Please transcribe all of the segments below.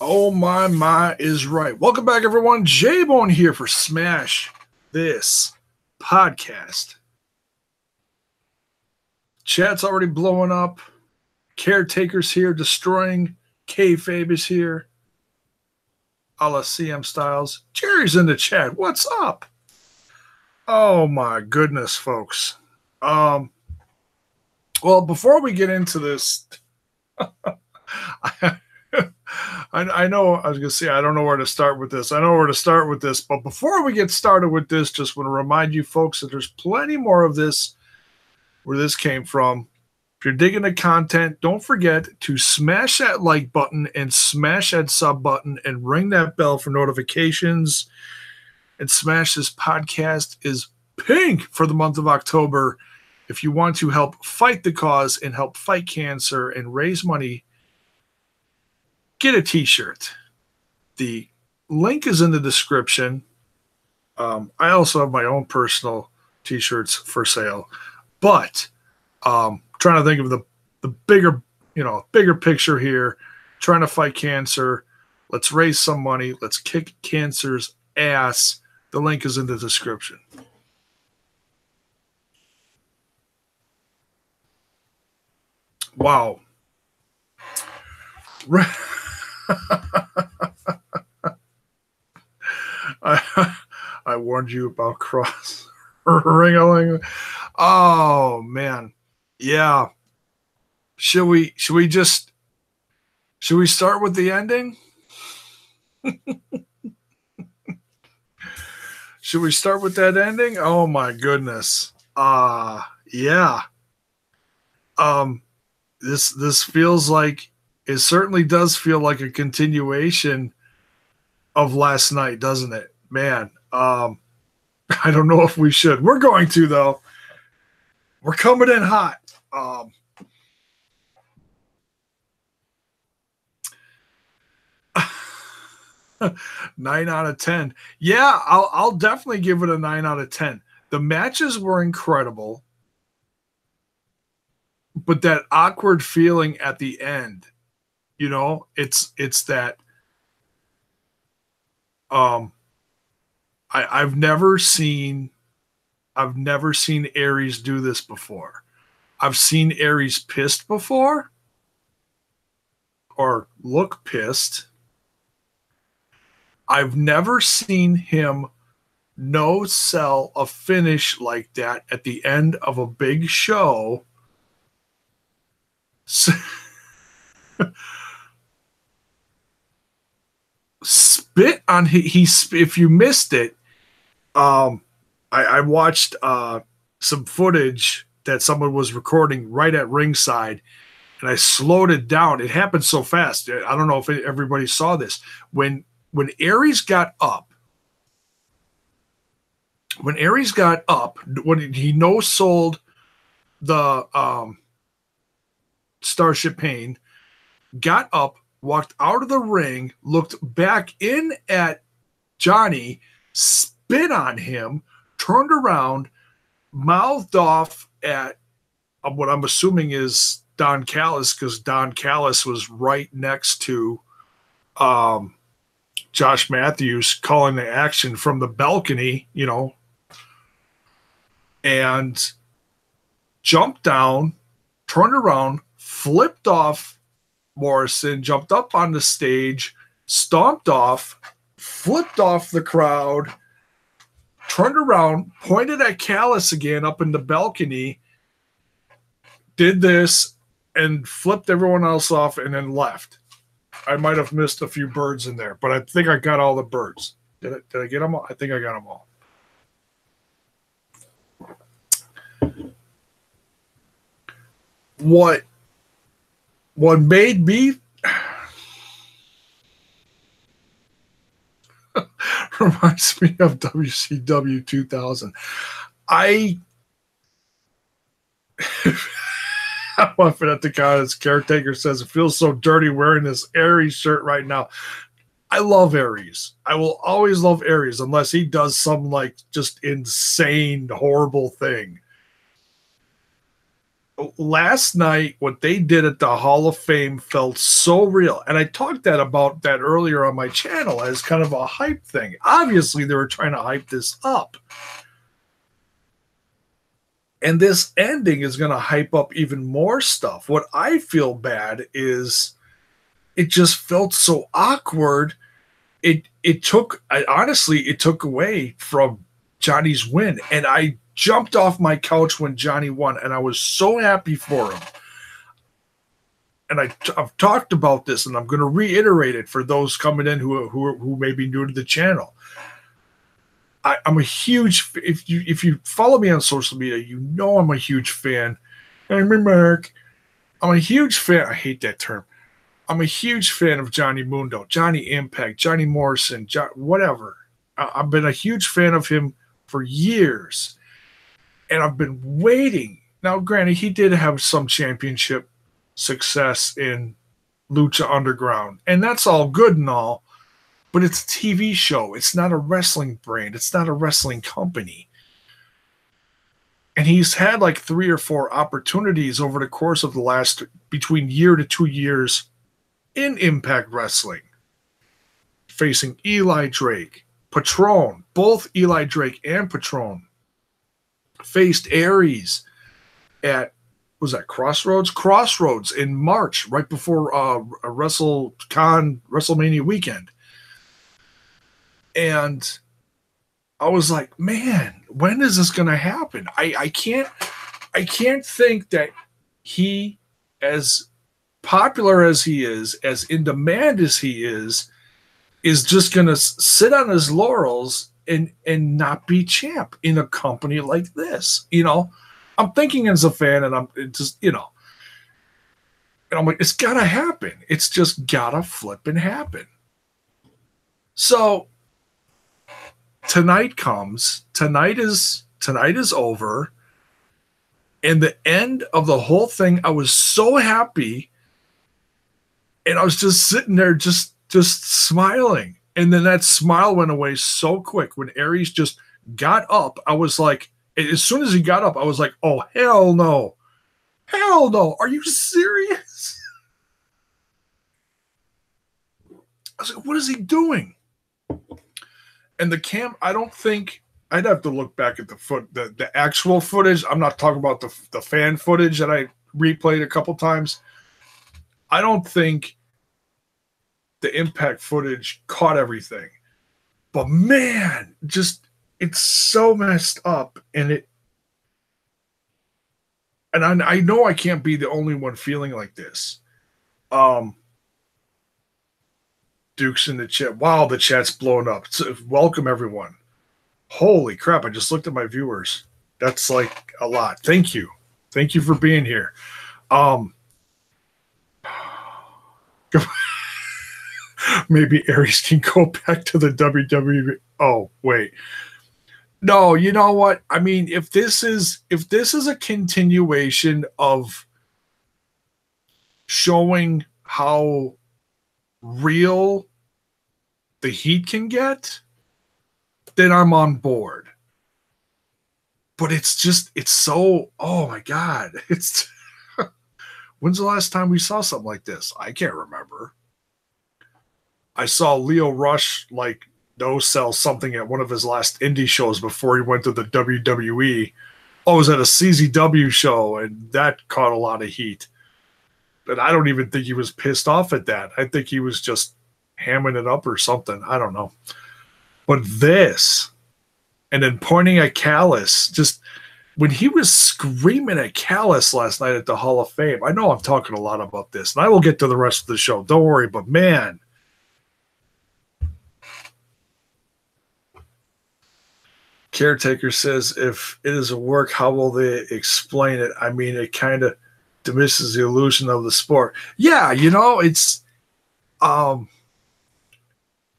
Oh my is right. Welcome back, everyone. J-Bone here for Smash This Podcast. Chat's already blowing up. Caretaker's here, destroying. Kayfabe is here. A la CM Styles. Jerry's in the chat. What's up? Oh my goodness, folks. Well, before we get into this, I know I was going to say, I don't know where to start with this. I know where to start with this. But before we get started with this, just want to remind you folks that there's plenty more of this where this came from. If you're digging the content, don't forget to smash that like button and smash that sub button and ring that bell for notifications. And Smash This Podcast is pink for the month of October. If you want to help fight the cause and help fight cancer and raise money, get a t-shirt. The link is in the description. I also have my own personal t-shirts for sale, but trying to think of the bigger, bigger picture here, trying to fight cancer. Let's raise some money. Let's kick cancer's ass. The link is in the description. Wow. I warned you about cross ring-a-ling. Oh man, yeah. Should we start with the ending? Should we start with that ending? Oh my goodness. Yeah. This feels like, it certainly does feel like a continuation of last night, doesn't it? Man, I don't know if we should. We're going to, though. We're coming in hot. 9 out of 10. Yeah, I'll definitely give it a 9 out of 10. The matches were incredible, but that awkward feeling at the end, it's that I've never seen Aries do this before. I've seen Aries pissed before or look pissed. I've never seen him no sell a finish like that at the end of a big show. Spit on if you missed it, I watched some footage that someone was recording right at ringside, and I slowed it down. It happened so fast. I don't know if everybody saw this. When Aries got up, when he no-sold the Starship Pain, got up, walked out of the ring, looked back in at Johnny, spit on him, turned around, mouthed off at what I'm assuming is Don Callis, because Don Callis was right next to Josh Matthews calling the action from the balcony, and jumped down, turned around, flipped off Morrison, jumped up on the stage, stomped off, flipped off the crowd, turned around, pointed at Callis again up in the balcony, did this, and flipped everyone else off, and then left. I might have missed a few birds in there, but I think I got all the birds. Did I get them all? I think I got them all. What made me reminds me of WCW 2000. I laughing at the guy as Caretaker says, it feels so dirty wearing this Aries shirt right now. I love Aries. I will always love Aries unless he does some like just insane, horrible thing. last night, what they did at the Hall of Fame felt so real. And I talked about that earlier on my channel as kind of a hype thing. Obviously, they were trying to hype this up. And this ending is going to hype up even more stuff. What I feel bad is it just felt so awkward. It took away from Johnny's win. And I jumped off my couch when Johnny won, and I was so happy for him. And I've talked about this, and I'm going to reiterate it for those coming in who may be new to the channel. I'm a huge, if you follow me on social media, you know I'm a huge fan. I'm Mark. I'm a huge fan. I hate that term. I'm a huge fan of Johnny Mundo, Johnny Impact, Johnny Morrison, whatever. I've been a huge fan of him for years. And I've been waiting. Now, granted, he did have some championship success in Lucha Underground. And that's all good and all. But it's a TV show. It's not a wrestling brand. It's not a wrestling company. And he's had like 3 or 4 opportunities over the course of the last between year to 2 years in Impact Wrestling. Facing Eli Drake, Patron, both Eli Drake and Patron. Faced Aries at, was that Crossroads? Crossroads in March, right before WrestleMania weekend. And I was like, man, when is this going to happen? I can't think that he, as popular as he is, as in demand as he is just going to sit on his laurels and not be champ in a company like this. You know, I'm thinking as a fan, and I'm just, you know, and I'm like, it's got to happen. It's just got to flip and happen. So tonight comes. Tonight is over. And the end of the whole thing, I was so happy. And I was just sitting there just smiling. And then that smile went away so quick when Aries just got up. I was like, as soon as he got up, I was like, oh, hell no. Hell no. Are you serious? I was like, what is he doing? And the I don't think, I'd have to look back at the actual footage. I'm not talking about the fan footage that I replayed a couple times. I don't think the Impact footage caught everything. But man, just, it's so messed up. And I know I can't be the only one feeling like this. Duke's in the chat. Wow, the chat's blowing up. So, welcome, everyone. Holy crap, I just looked at my viewers. That's like a lot. Thank you. Thank you for being here. Maybe Aries can go back to the WWE. Oh, wait. No, you know what? I mean, if this is a continuation of showing how real the heat can get, then I'm on board. But it's so, oh my God. It's when's the last time we saw something like this? I can't remember. I saw Leo Rush like no-sell something at one of his last indie shows before he went to the WWE. Oh, it was at a CZW show, and that caught a lot of heat. But I don't even think he was pissed off at that. I think he was just hamming it up or something. I don't know. But this, and then pointing at Callis, just when he was screaming at Callis last night at the Hall of Fame, I know I'm talking a lot about this, and I will get to the rest of the show. Don't worry, but man, Caretaker says, if it is a work, how will they explain it? I mean, it kind of diminishes the illusion of the sport. Yeah, you know, it's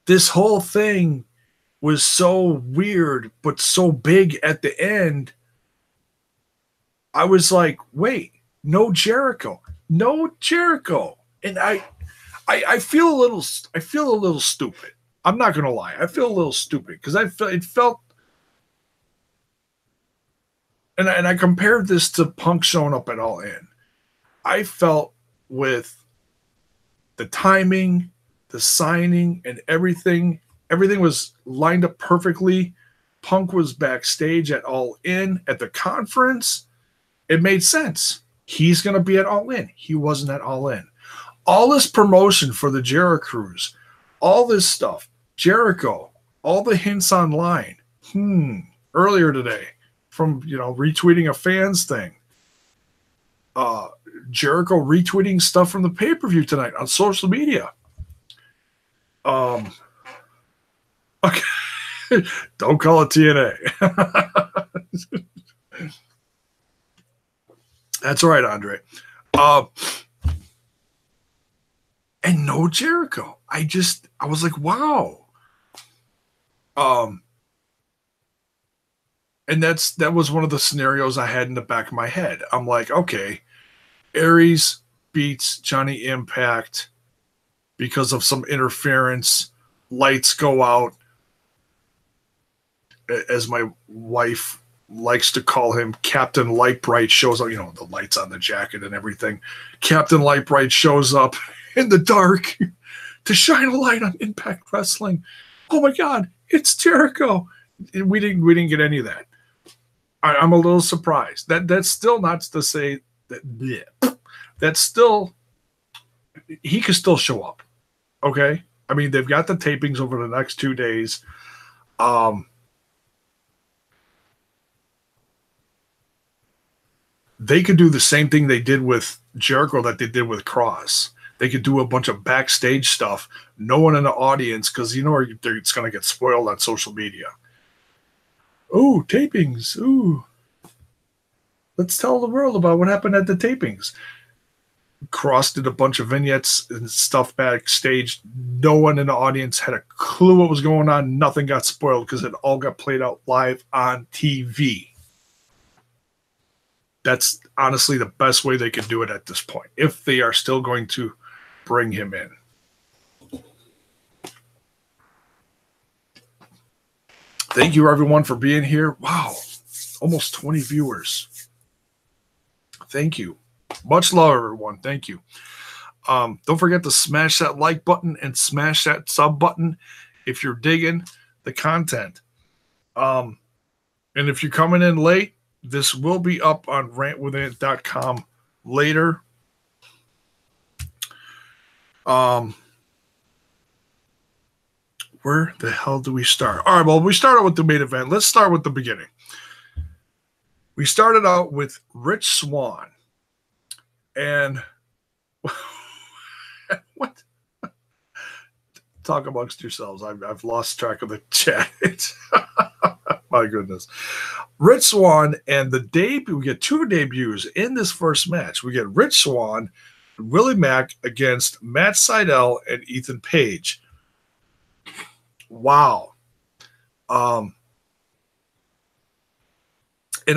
this whole thing was so weird, but so big at the end. I was like, wait, no Jericho. And I feel a little stupid. I'm not gonna lie. I feel a little stupid because it felt. and I compared this to Punk showing up at All In. I felt with the timing, the signing, and everything was lined up perfectly. Punk was backstage at All In at the conference. It made sense. He's going to be at All In. He wasn't at All In. All this promotion for the Jericho Cruise, all this stuff, Jericho, all the hints online. Earlier today, from retweeting a fans thing. Jericho retweeting stuff from the pay-per-view tonight on social media. Okay. Don't call it TNA. That's all right, Andre. And no Jericho. I was like, wow. And that was one of the scenarios I had in the back of my head. I'm like, okay, Aries beats Johnny Impact because of some interference. Lights go out, as my wife likes to call him. Captain Lightbright shows up. The lights on the jacket and everything. Captain Lightbright shows up in the dark to shine a light on Impact Wrestling. Oh my God, it's Jericho. We didn't get any of that. I'm a little surprised. That's still not to say that. Bleh. That's still, he could still show up. Okay, I mean, they've got the tapings over the next 2 days. They could do the same thing they did with Jericho that they did with Cross. They could do a bunch of backstage stuff. No one in the audience, because it's going to get spoiled on social media. Oh, tapings. Ooh. Let's tell the world about what happened at the tapings. Cross did a bunch of vignettes and stuff backstage. No one in the audience had a clue what was going on. Nothing got spoiled because it all got played out live on TV. That's honestly the best way they could do it at this point, if they are still going to bring him in. Thank you, everyone, for being here. Wow, almost 20 viewers. Thank you. Much love, everyone. Thank you. Don't forget to smash that like button and smash that sub button if you're digging the content. And if you're coming in late, this will be up on rantwithant.com later. Where the hell do we start? All right, well, we started with the main event. Let's start with the beginning. We started out with Rich Swann. And what? Talk amongst yourselves. I've lost track of the chat. My goodness. Rich Swann and the debut. We get 2 debuts in this first match. We get Rich Swann, Willie Mack against Matt Sydal and Ethan Page. Wow. And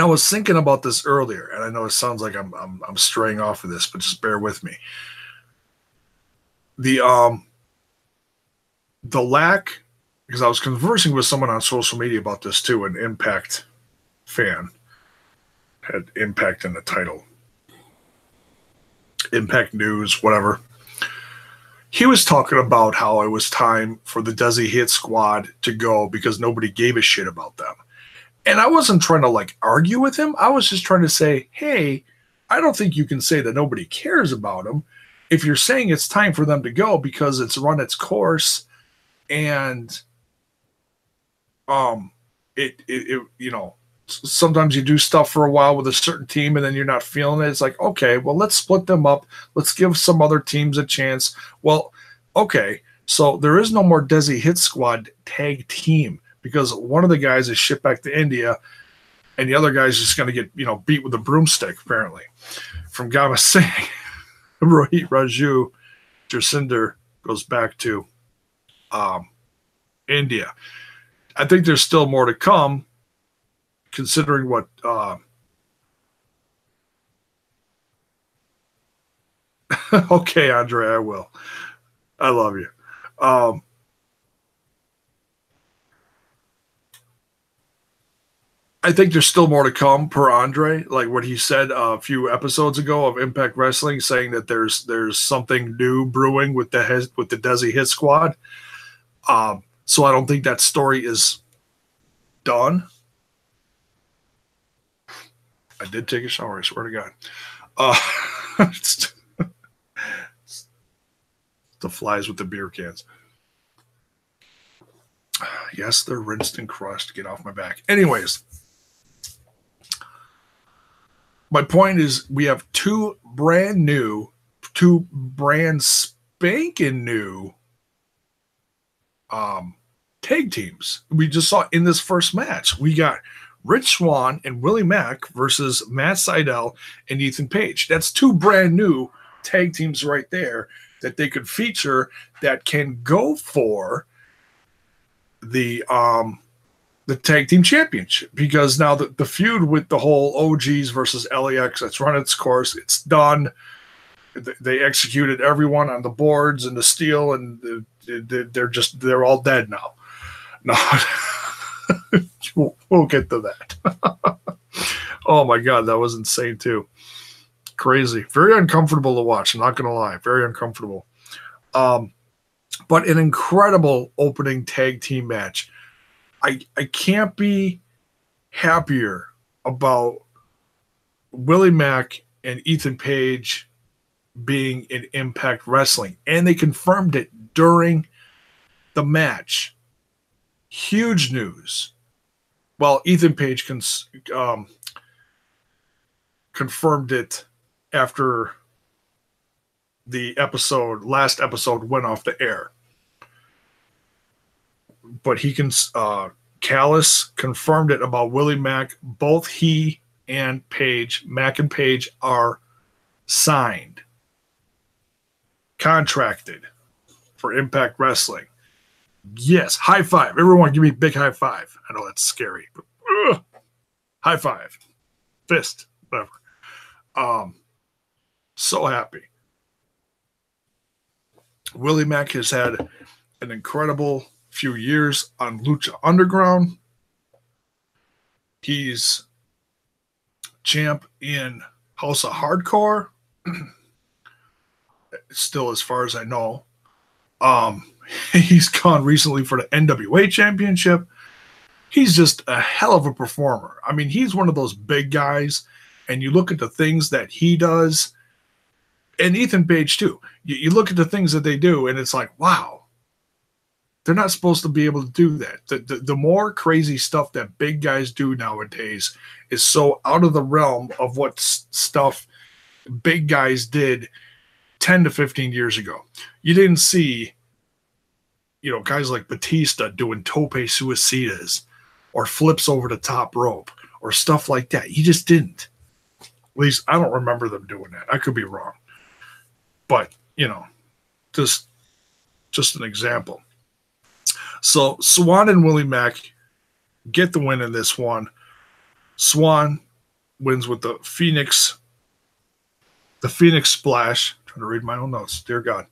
I was thinking about this earlier, and I know it sounds like I'm straying off of this, but just bear with me. The lack, because I was conversing with someone on social media about this too, an Impact fan, had Impact in the title. Impact News, whatever. He was talking about how it was time for the Desi Hit Squad to go because nobody gave a shit about them. And I wasn't trying to argue with him. I was just trying to say, hey, I don't think you can say that nobody cares about them if you're saying it's time for them to go because it's run its course and sometimes you do stuff for a while with a certain team and then you're not feeling it. It's like, okay, well, let's split them up. Let's give some other teams a chance. Well, okay, so there is no more Desi Hit Squad tag team because one of the guys is shipped back to India and the other guy's just going to get, beat with a broomstick, apparently. From Gama Singh, Rohit Raju, Jersinder goes back to India. I think there's still more to come, considering what okay, Andre, I will. I love you. I think there's still more to come per Andre, like what he said a few episodes ago of Impact Wrestling, saying that there's something new brewing with the Desi Hit Squad. So I don't think that story is done. I did take a shower, I swear to God. It's the flies with the beer cans. Yes, they're rinsed and crushed. Get off my back. Anyways, my point is we have two brand spanking new tag teams. We just saw in this first match. We got Rich Swann and Willie Mack versus Matt Sydal and Ethan Page. That's two brand new tag teams right there that they could feature that can go for the tag team championship, because now the feud with the whole OGs versus LAX, that's run its course. It's done. They executed everyone on the boards and the steel, and they're all dead now. No, we'll get to that. Oh my God, that was insane too. Crazy, very uncomfortable to watch. I'm not gonna lie, very uncomfortable. But an incredible opening tag team match. I can't be happier about Willie Mack and Ethan Page being in Impact Wrestling. And they confirmed it during the match. Huge news. Well, Ethan Page confirmed it after the last episode went off the air. But Callis confirmed it about Willie Mack. Both he and Mack and Page are signed, contracted for Impact Wrestling. Yes, high five. Everyone give me a big high five. I know that's scary, but high five. Fist, whatever. So happy. Willie Mack has had an incredible few years on Lucha Underground. He's champ in House of Hardcore. Still, as far as I know. He's gone recently for the NWA Championship. He's just a hell of a performer. I mean, he's one of those big guys, and you look at the things that he does, and Ethan Page too. You look at the things that they do, and it's like, wow. They're not supposed to be able to do that. The more crazy stuff that big guys do nowadays is so out of the realm of what stuff big guys did 10 to 15 years ago. You didn't see, guys like Batista doing tope suicidas or flips over the top rope or stuff like that. You just didn't. At least I don't remember them doing that. I could be wrong. But, just an example. So Swann and Willie Mack get the win in this one. Swann wins with the Phoenix Splash. I'm trying to read my own notes, dear God.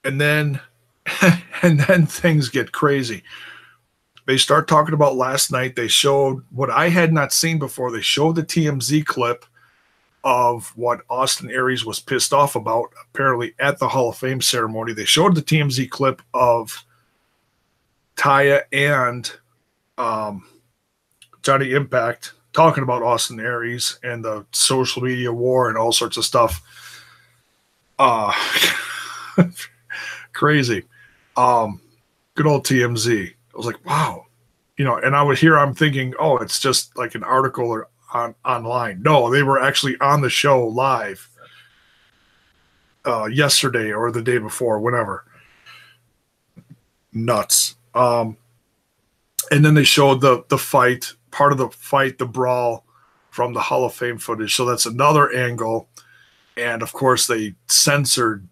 And then things get crazy. They start talking about last night. They showed what I had not seen before. They showed the TMZ clip of what Austin Aries was pissed off about, apparently at the Hall of Fame ceremony. They showed the TMZ clip of Taya and Johnny Impact talking about Austin Aries and the social media war and all sorts of stuff. Crazy. Good old TMZ. I was like, wow. And I'm thinking, oh, it's just like an article or online. No, they were actually on the show live yesterday or the day before, whenever. Nuts. And then they showed the fight, part of the fight, the brawl from the Hall of Fame footage. So that's another angle. And of course they censored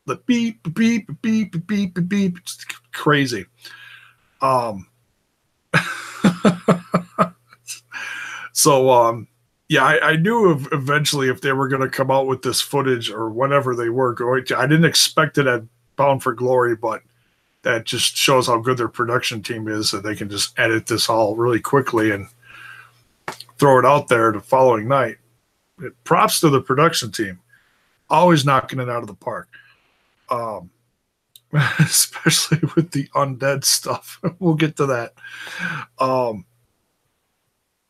the beep, beep, beep, beep, beep, beep. It's crazy. So, yeah, I knew eventually if they were going to come out with this footage or whenever they were going to. I didn't expect it at Bound for Glory, but that just shows how good their production team is, that they can just edit this all really quickly and throw it out there the following night. Props to the production team, always knocking it out of the park. Especially with the undead stuff. We'll get to that.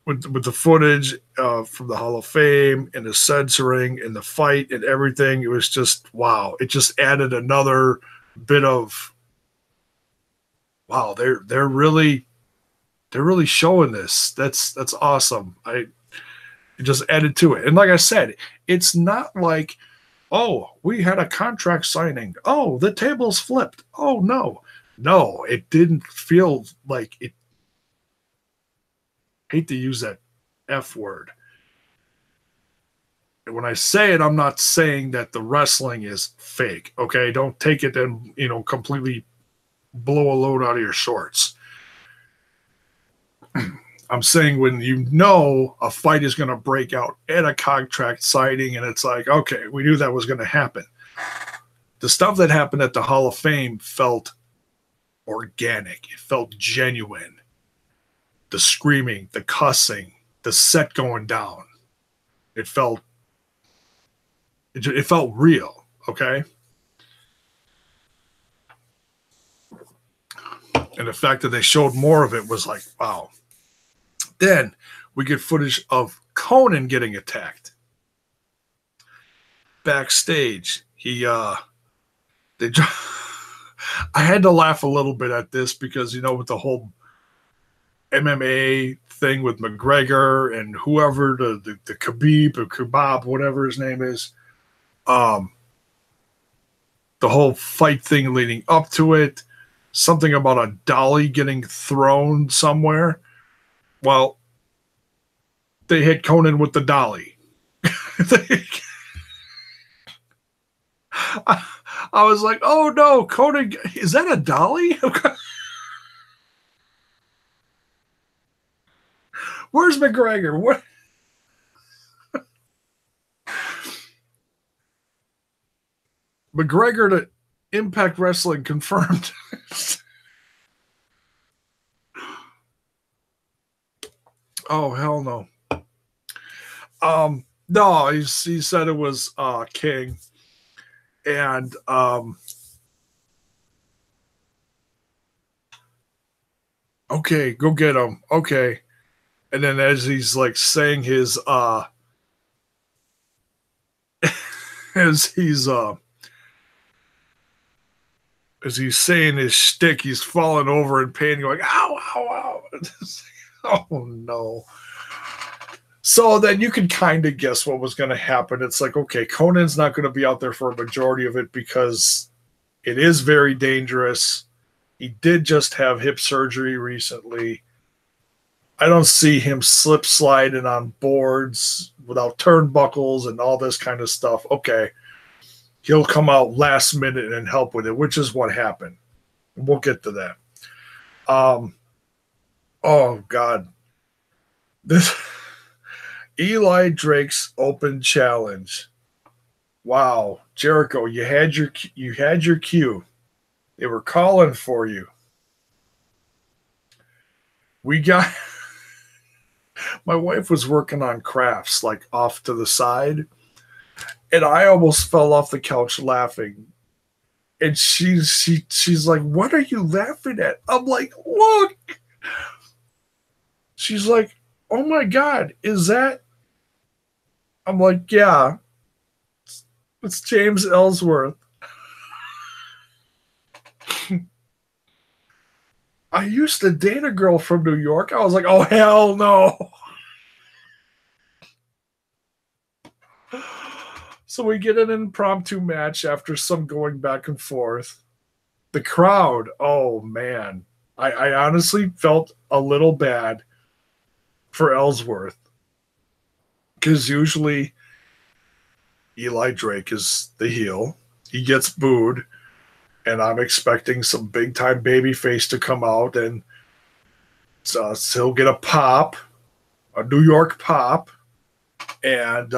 With the footage from the Hall of Fame and the censoring and the fight and everything, it was just wow. It just added another bit of wow. They're really showing this. That's awesome. It just added to it. And like I said, it's not like, oh, we had a contract signing. Oh, the tables flipped. Oh, no, it didn't feel like it. Hate to use that F word. And when I say it, I'm not saying that the wrestling is fake. Okay, don't take it and completely blow a load out of your shorts. I'm saying when a fight is going to break out at a contract signing, and it's like, okay, we knew that was going to happen. The stuff that happened at the Hall of Fame felt organic. It felt genuine. The screaming, the cussing, the set going down. It felt real, okay? And the fact that they showed more of it was like, wow. Then we get footage of Conan getting attacked. Backstage, I had to laugh a little bit at this because, with the whole MMA thing with McGregor and whoever, the Khabib or Kebab, whatever his name is, the whole fight thing leading up to it, something about a dolly getting thrown somewhere. Well, they hit Conan with the dolly. I was like, oh no, Conan, is that a dolly? Where's McGregor? What? McGregor to Impact Wrestling confirmed. Oh, hell no. No, he said it was King. And okay, go get him. Okay. And then as he's like saying his as he's saying his shtick, he's falling over in pain, going, ow, ow, ow. Oh no. So then you can kind of guess what was going to happen. It's like, okay, Conan's not going to be out there for a majority of it because it is very dangerous. He did just have hip surgery recently. I don't see him slip sliding on boards without turnbuckles and all this kind of stuff. Okay, he'll come out last minute and help with it, which is what happened. We'll get to that. Oh God, this Eli Drake's open challenge. Wow, Jericho, you had your cue. They were calling for you. We got. My wife was working on crafts like off to the side, and I almost fell off the couch laughing. And she's like, "What are you laughing at?" I'm like, "Look." She's like, "Oh my God, is that?" I'm like, "Yeah, it's James Ellsworth." I used to date a girl from New York. I was like, "Oh hell no." So we get an impromptu match after some going back and forth. The crowd, oh man. I honestly felt a little bad for Ellsworth. Because usually Eli Drake is the heel. He gets booed. And I'm expecting some big time baby face to come out and so he'll get a pop, a New York pop. And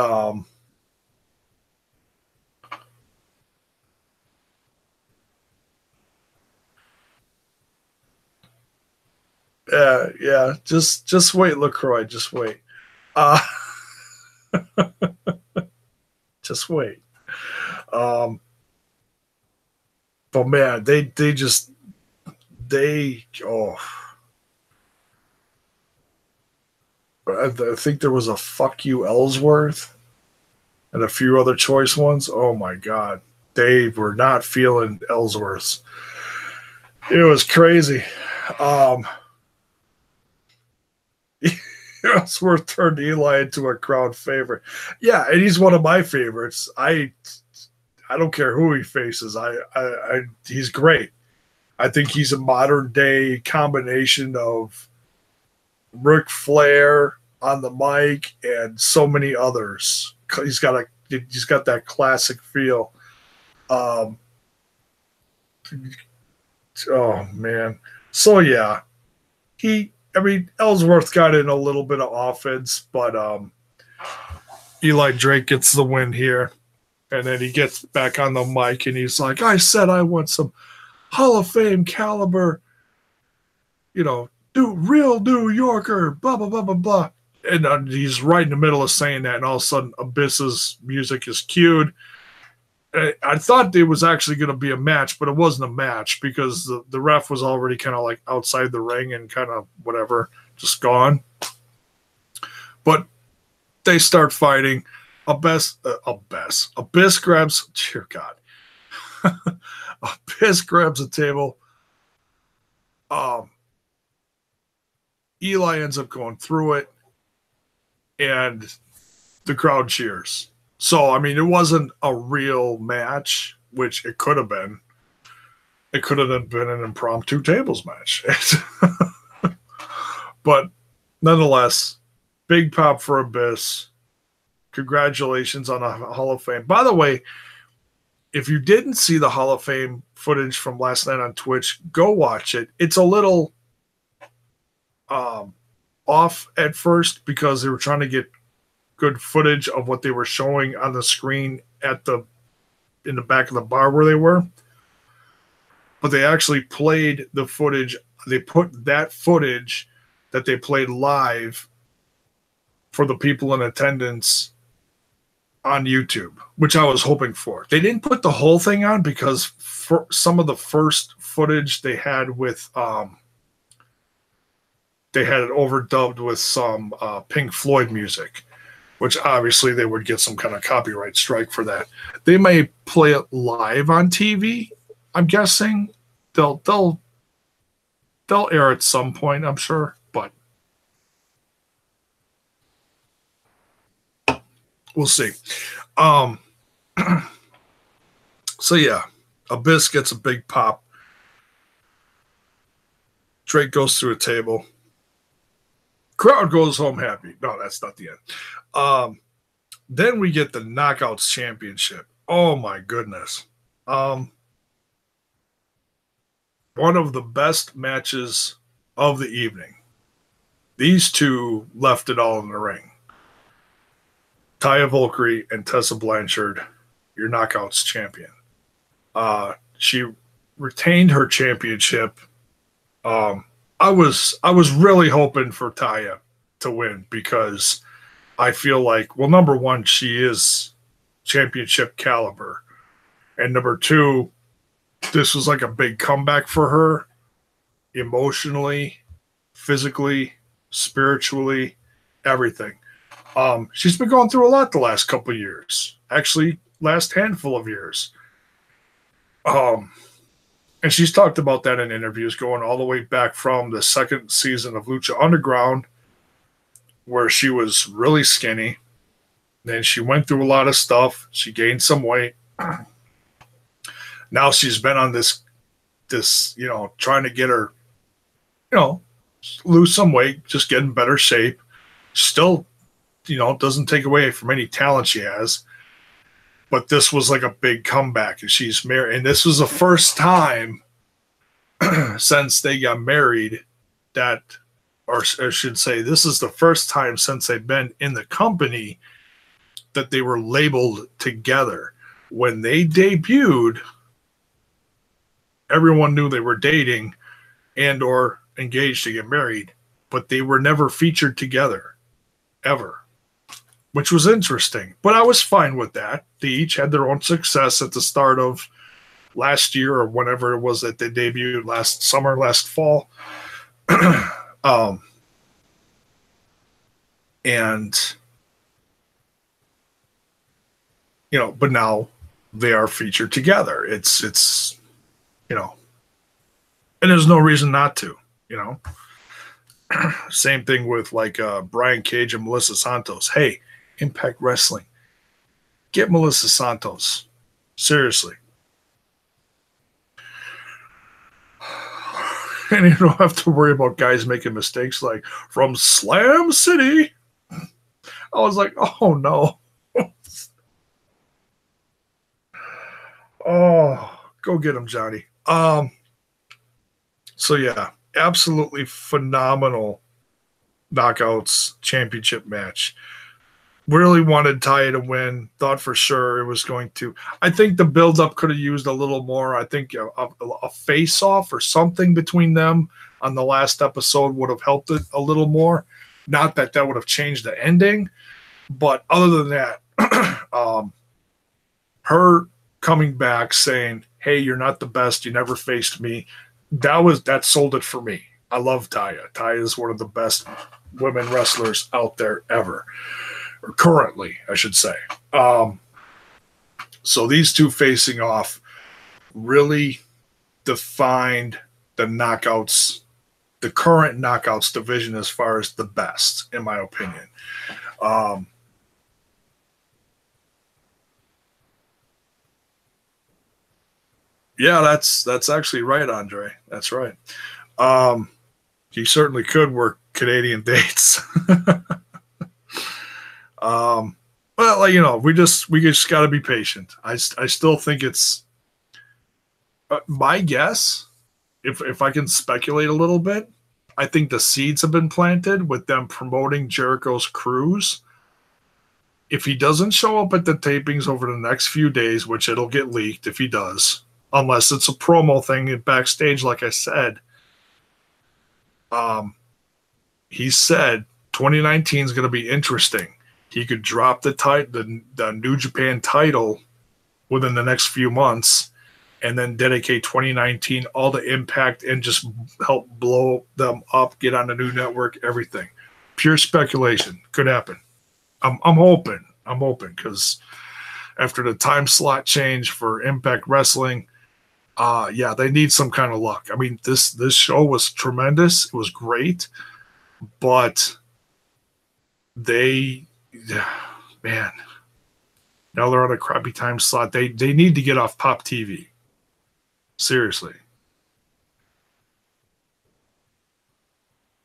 Yeah. Just wait, LaCroix. Just wait. Uh, just wait. Um, but man, they oh, I think there was a fuck you Ellsworth and a few other choice ones. Oh my god, they were not feeling Ellsworths. It was crazy. Um, Ellsworth turned Eli into a crowd favorite. Yeah, and he's one of my favorites. I don't care who he faces. He's great. I think he's a modern day combination of Ric Flair on the mic and so many others. He's got that classic feel. Um, oh man. So yeah, Ellsworth got in a little bit of offense, but Eli Drake gets the win here. And then he gets back on the mic and he's like, I said I want some Hall of Fame caliber, real New Yorker, blah, blah, blah, blah, blah. And he's right in the middle of saying that, and all of a sudden Abyss's music is cued. I thought it was actually going to be a match, but it wasn't a match because the ref was already kind of like outside the ring and kind of whatever, just gone. But they start fighting. Abyss grabs, dear God. Abyss grabs a table. Eli ends up going through it, and the crowd cheers. So, it wasn't a real match, which it could have been. It could have been an impromptu tables match. But nonetheless, big pop for Abyss. Congratulations on a Hall of Fame. By the way, if you didn't see the Hall of Fame footage from last night on Twitch, go watch it. It's a little off at first because they were trying to get good footage of what they were showing on the screen in the back of the bar where they were. But they actually played the footage. They put that footage that they played live for the people in attendance on YouTube, which I was hoping for. They didn't put the whole thing on because for some of the first footage they had with they had it overdubbed with some Pink Floyd music, which obviously they would get some kind of copyright strike for that. They may play it live on TV. I'm guessing they'll air at some point, I'm sure, but we'll see. So yeah, Abyss gets a big pop. Drake goes through a table. Crowd goes home happy. No, that's not the end. Then we get the Knockouts Championship. Oh my goodness. One of the best matches of the evening. These two left it all in the ring. Taya Valkyrie and Tessa Blanchard, your Knockouts champion. She retained her championship. I was really hoping for Taya to win because I feel like, well, number one, she is championship caliber. And number two, this was like a big comeback for her emotionally, physically, spiritually, everything. She's been going through a lot the last couple of years. Actually, last handful of years. And she's talked about that in interviews going all the way back from the second season of Lucha Underground, where she was really skinny. Then she went through a lot of stuff. She gained some weight. Now she's been on this, trying to get her, lose some weight, just get in better shape. Still, doesn't take away from any talent she has. But this was like a big comeback, and she's married. And this was the first time since they got married or I should say, this is the first time since they've been in the company that they were labeled together. When they debuted, everyone knew they were dating, and or engaged to get married, but they were never featured together, ever, which was interesting. But I was fine with that. They each had their own success at the start of last year or whenever it was that they debuted, last summer, last fall. And, you know, but now they are featured together. It's, you know, and there's no reason not to, you know. Same thing with like Brian Cage and Melissa Santos. Hey, Impact Wrestling, get Melissa Santos. Seriously. And you don't have to worry about guys making mistakes like from Slam City. I was like, oh no. Oh, go get him, Johnny. So yeah, absolutely phenomenal knockouts championship match. Really wanted Taya to win. Thought for sure it was going to. I think the build-up could have used a little more. I think a face-off or something between them on the last episode would have helped it a little more. Not that that would have changed the ending, but other than that, her coming back saying, "Hey, you're not the best. You never faced me." That sold it for me. I love Taya. Taya is one of the best women wrestlers out there ever. Or currently, I should say. So these two facing off really defined the knockouts, the current knockouts division as far as the best, in my opinion. Yeah, that's actually right, Andre. That's right. You certainly could work Canadian dates. Well, you know, we just got to be patient. I still think it's my guess. If I can speculate a little bit, I think the seeds have been planted with them promoting Jericho's cruise. If he doesn't show up at the tapings over the next few days, which it'll get leaked if he does, unless it's a promo thing backstage, like I said, he said 2019 is going to be interesting. He could drop the New Japan title within the next few months and then dedicate 2019 all the Impact and just help blow them up, get on the new network, everything. Pure speculation. Could happen. I'm hoping because after the time slot change for Impact Wrestling, yeah, they need some kind of luck. I mean, this show was tremendous. It was great, but man, now they're on a crappy time slot. They need to get off Pop TV. Seriously.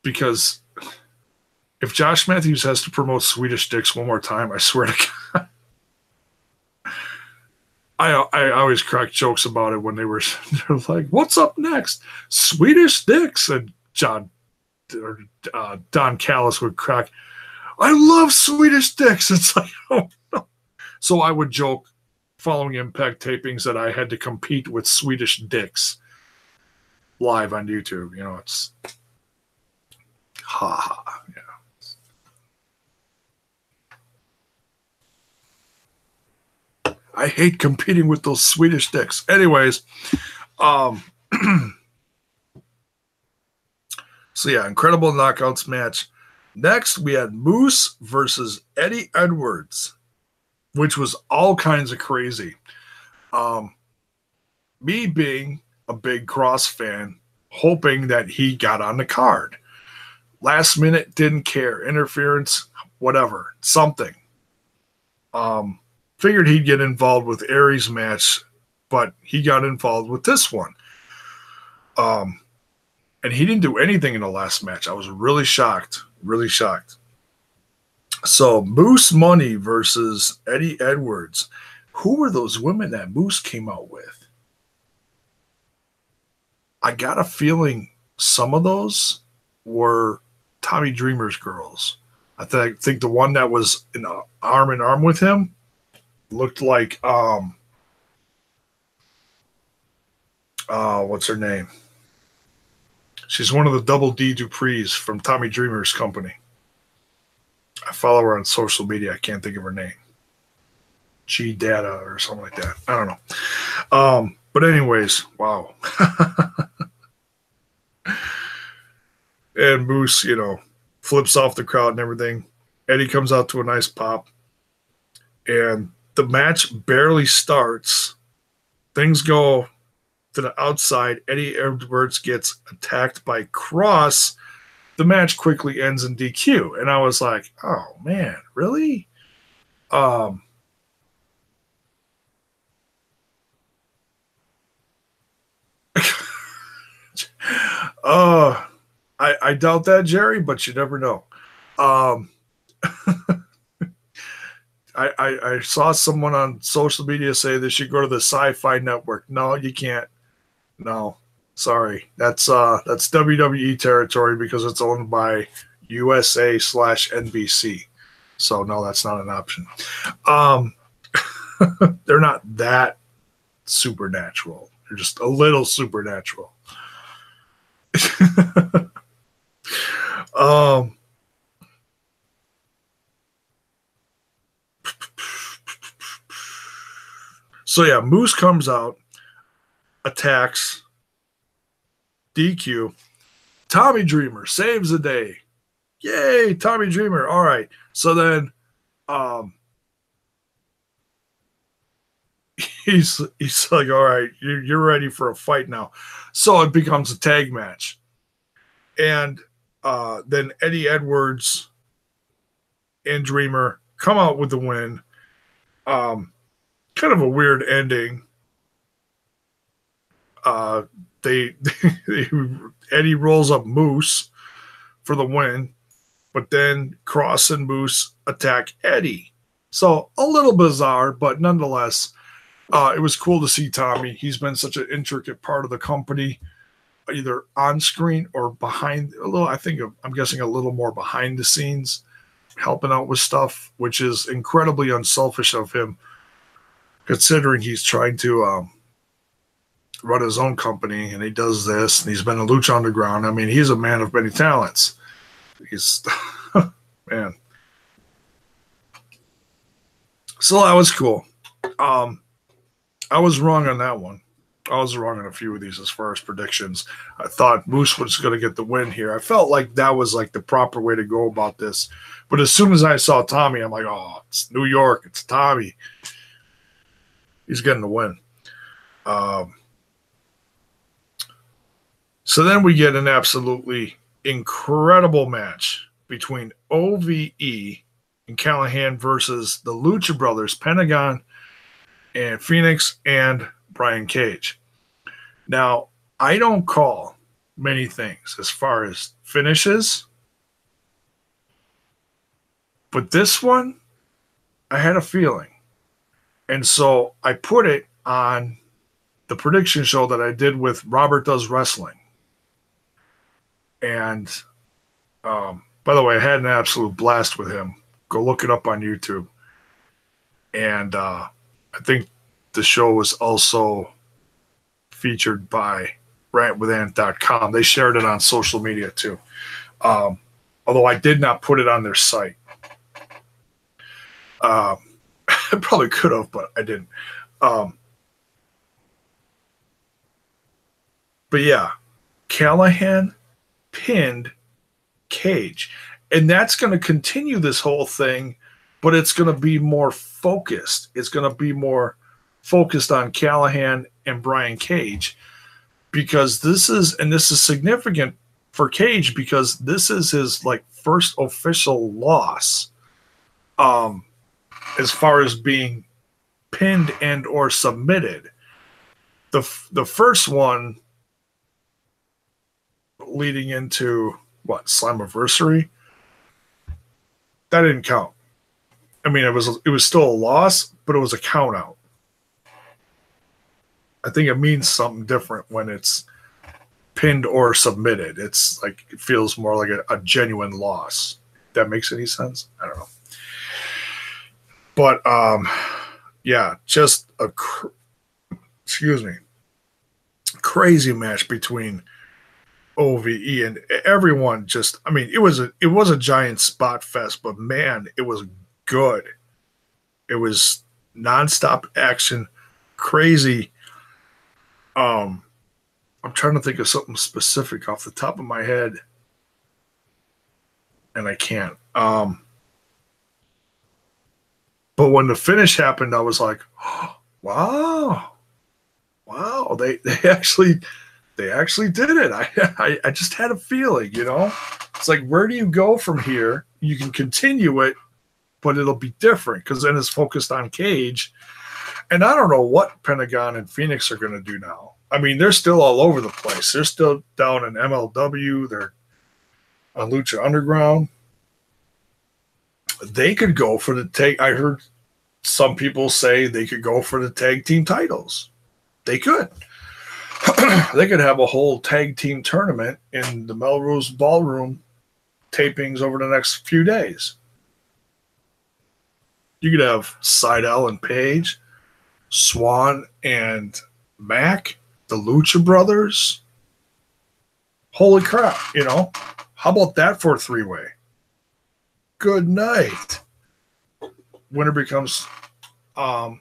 Because if Josh Matthews has to promote Swedish Dicks one more time, I swear to God. I always crack jokes about it when they're like, what's up next? Swedish Dicks. And Don Callis would crack, I love Swedish Dicks. It's like, oh no. So I would joke following Impact tapings that I had to compete with Swedish Dicks live on YouTube. You know, it's ha ha. Yeah. I hate competing with those Swedish Dicks. Anyways, so yeah, incredible knockouts match. Next, we had Moose versus Eddie Edwards, which was all kinds of crazy. Me being a big Cross fan, hoping that he got on the card. Last minute, didn't care. Interference, whatever, something. Figured he'd get involved with Aries' match, but he got involved with this one. And he didn't do anything in the last match. I was really shocked. Really shocked. So Moose Money versus Eddie Edwards. Who were those women that Moose came out with? I got a feeling some of those were Tommy Dreamer's girls. I think the one that was arm in arm with him looked like what's her name? She's one of the Double D Duprees from Tommy Dreamer's company. I follow her on social media. I can't think of her name. G Data or something like that. I don't know. But anyways, wow. And Moose, flips off the crowd and everything. Eddie comes out to a nice pop. And the match barely starts. Things go to the outside. Eddie Edwards gets attacked by Cross. The match quickly ends in DQ. And I was like, oh, man, really? I doubt that, Jerry, but you never know. I saw someone on social media say they should go to the Sci-Fi Network. No, you can't. No, sorry. That's WWE territory because it's owned by USA/NBC. So no, that's not an option. They're not that supernatural. They're just a little supernatural. So yeah, Moose comes out, attacks, DQ. Tommy Dreamer saves the day. Yay, Tommy Dreamer. All right. So then he's like, all right, you're ready for a fight now. So it becomes a tag match. And then Eddie Edwards and Dreamer come out with the win. Kind of a weird ending. Eddie rolls up Moose for the win, but then Cross and Moose attack Eddie. So a little bizarre, but nonetheless, it was cool to see Tommy. He's been such an intricate part of the company, either on screen or behind. I'm guessing a little more behind the scenes, helping out with stuff, which is incredibly unselfish of him, considering he's trying to run his own company, and he does this, and he's been a Lucha Underground. I mean, he's a man of many talents. He's, man. So that was cool. I was wrong on that one. I was wrong on a few of these as far as predictions. I thought Moose was going to get the win here. I felt like that was like the proper way to go about this. But as soon as I saw Tommy, I'm like, oh, it's New York. It's Tommy. He's getting the win. So then we get an absolutely incredible match between OVE and Callahan versus the Lucha Brothers, Pentagon and Phoenix and Brian Cage. Now, I don't call many things as far as finishes, but this one, I had a feeling. And so I put it on the prediction show that I did with Robert Does Wrestling. And by the way, I had an absolute blast with him. Go look it up on YouTube. And I think the show was also featured by rantwithant.com. They shared it on social media too. Although I did not put it on their site. I probably could have, but I didn't. But yeah, Callahan pinned Cage. And that's going to continue this whole thing, but it's going to be more focused. It's going to be more focused on Callahan and Brian Cage, because this is significant for Cage because this is his like first official loss as far as being pinned and or submitted. The first one leading into what, Slammiversary? That didn't count. I mean, it was still a loss, but it was a count out. I think it means something different when it's pinned or submitted. It's like, it feels more like a genuine loss. If that makes any sense? I don't know. But yeah, just a crazy match between OVE, and everyone just, I mean, it was a giant spot fest, but man, it was good. It was nonstop action, crazy. I'm trying to think of something specific off the top of my head, and I can't. But when the finish happened, I was like, oh, wow, they actually did it. I just had a feeling, you know. It's like, where do you go from here? You can continue it, but it'll be different because then it's focused on Cage. And I don't know what Pentagon and Phoenix are going to do now. I mean, they're still all over the place. They're still down in MLW. They're on Lucha Underground. They could go for the tag. I heard some people say they could go for the tag team titles. They could. They could have a whole tag team tournament in the Melrose Ballroom tapings over the next few days. You could have Seidel and Page, Swan and Mac, the Lucha Brothers. Holy crap, you know. How about that for a three-way? Good night. Winner becomes number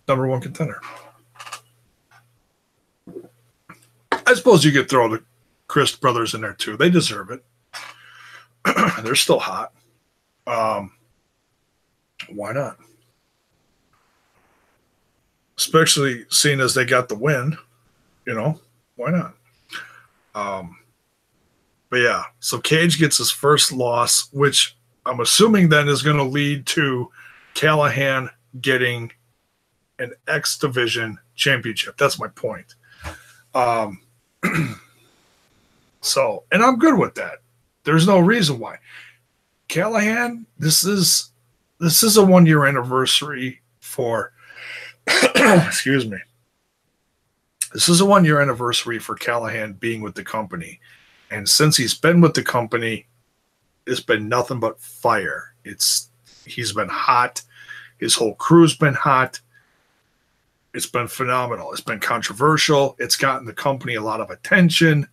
one contender. I suppose you could throw the Chris brothers in there too. They deserve it. They're still hot. Why not? Especially seeing as they got the win, you know, why not? But yeah, so Cage gets his first loss, which I'm assuming then is going to lead to Callahan getting an X Division championship. That's my point. So, and I'm good with that. There's no reason why. Callahan, this is a 1-year anniversary for excuse me. This is a 1-year anniversary for Callahan being with the company. And since he's been with the company, it's been nothing but fire. He's been hot. His whole crew's been hot. It's been phenomenal. It's been controversial. It's gotten the company a lot of attention.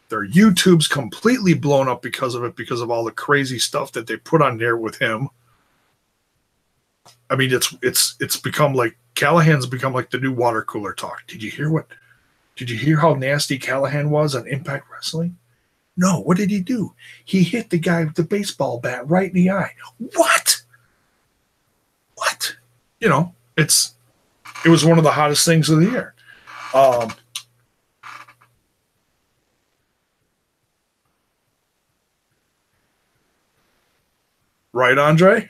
Their YouTube's completely blown up because of it, because of all the crazy stuff that they put on there with him. I mean, it's become like Callahan's become like the new water cooler talk. Did you hear how nasty Callahan was on Impact Wrestling? No, what did he do? He hit the guy with the baseball bat right in the eye. What? You know, it was one of the hottest things of the year. Right, Andre?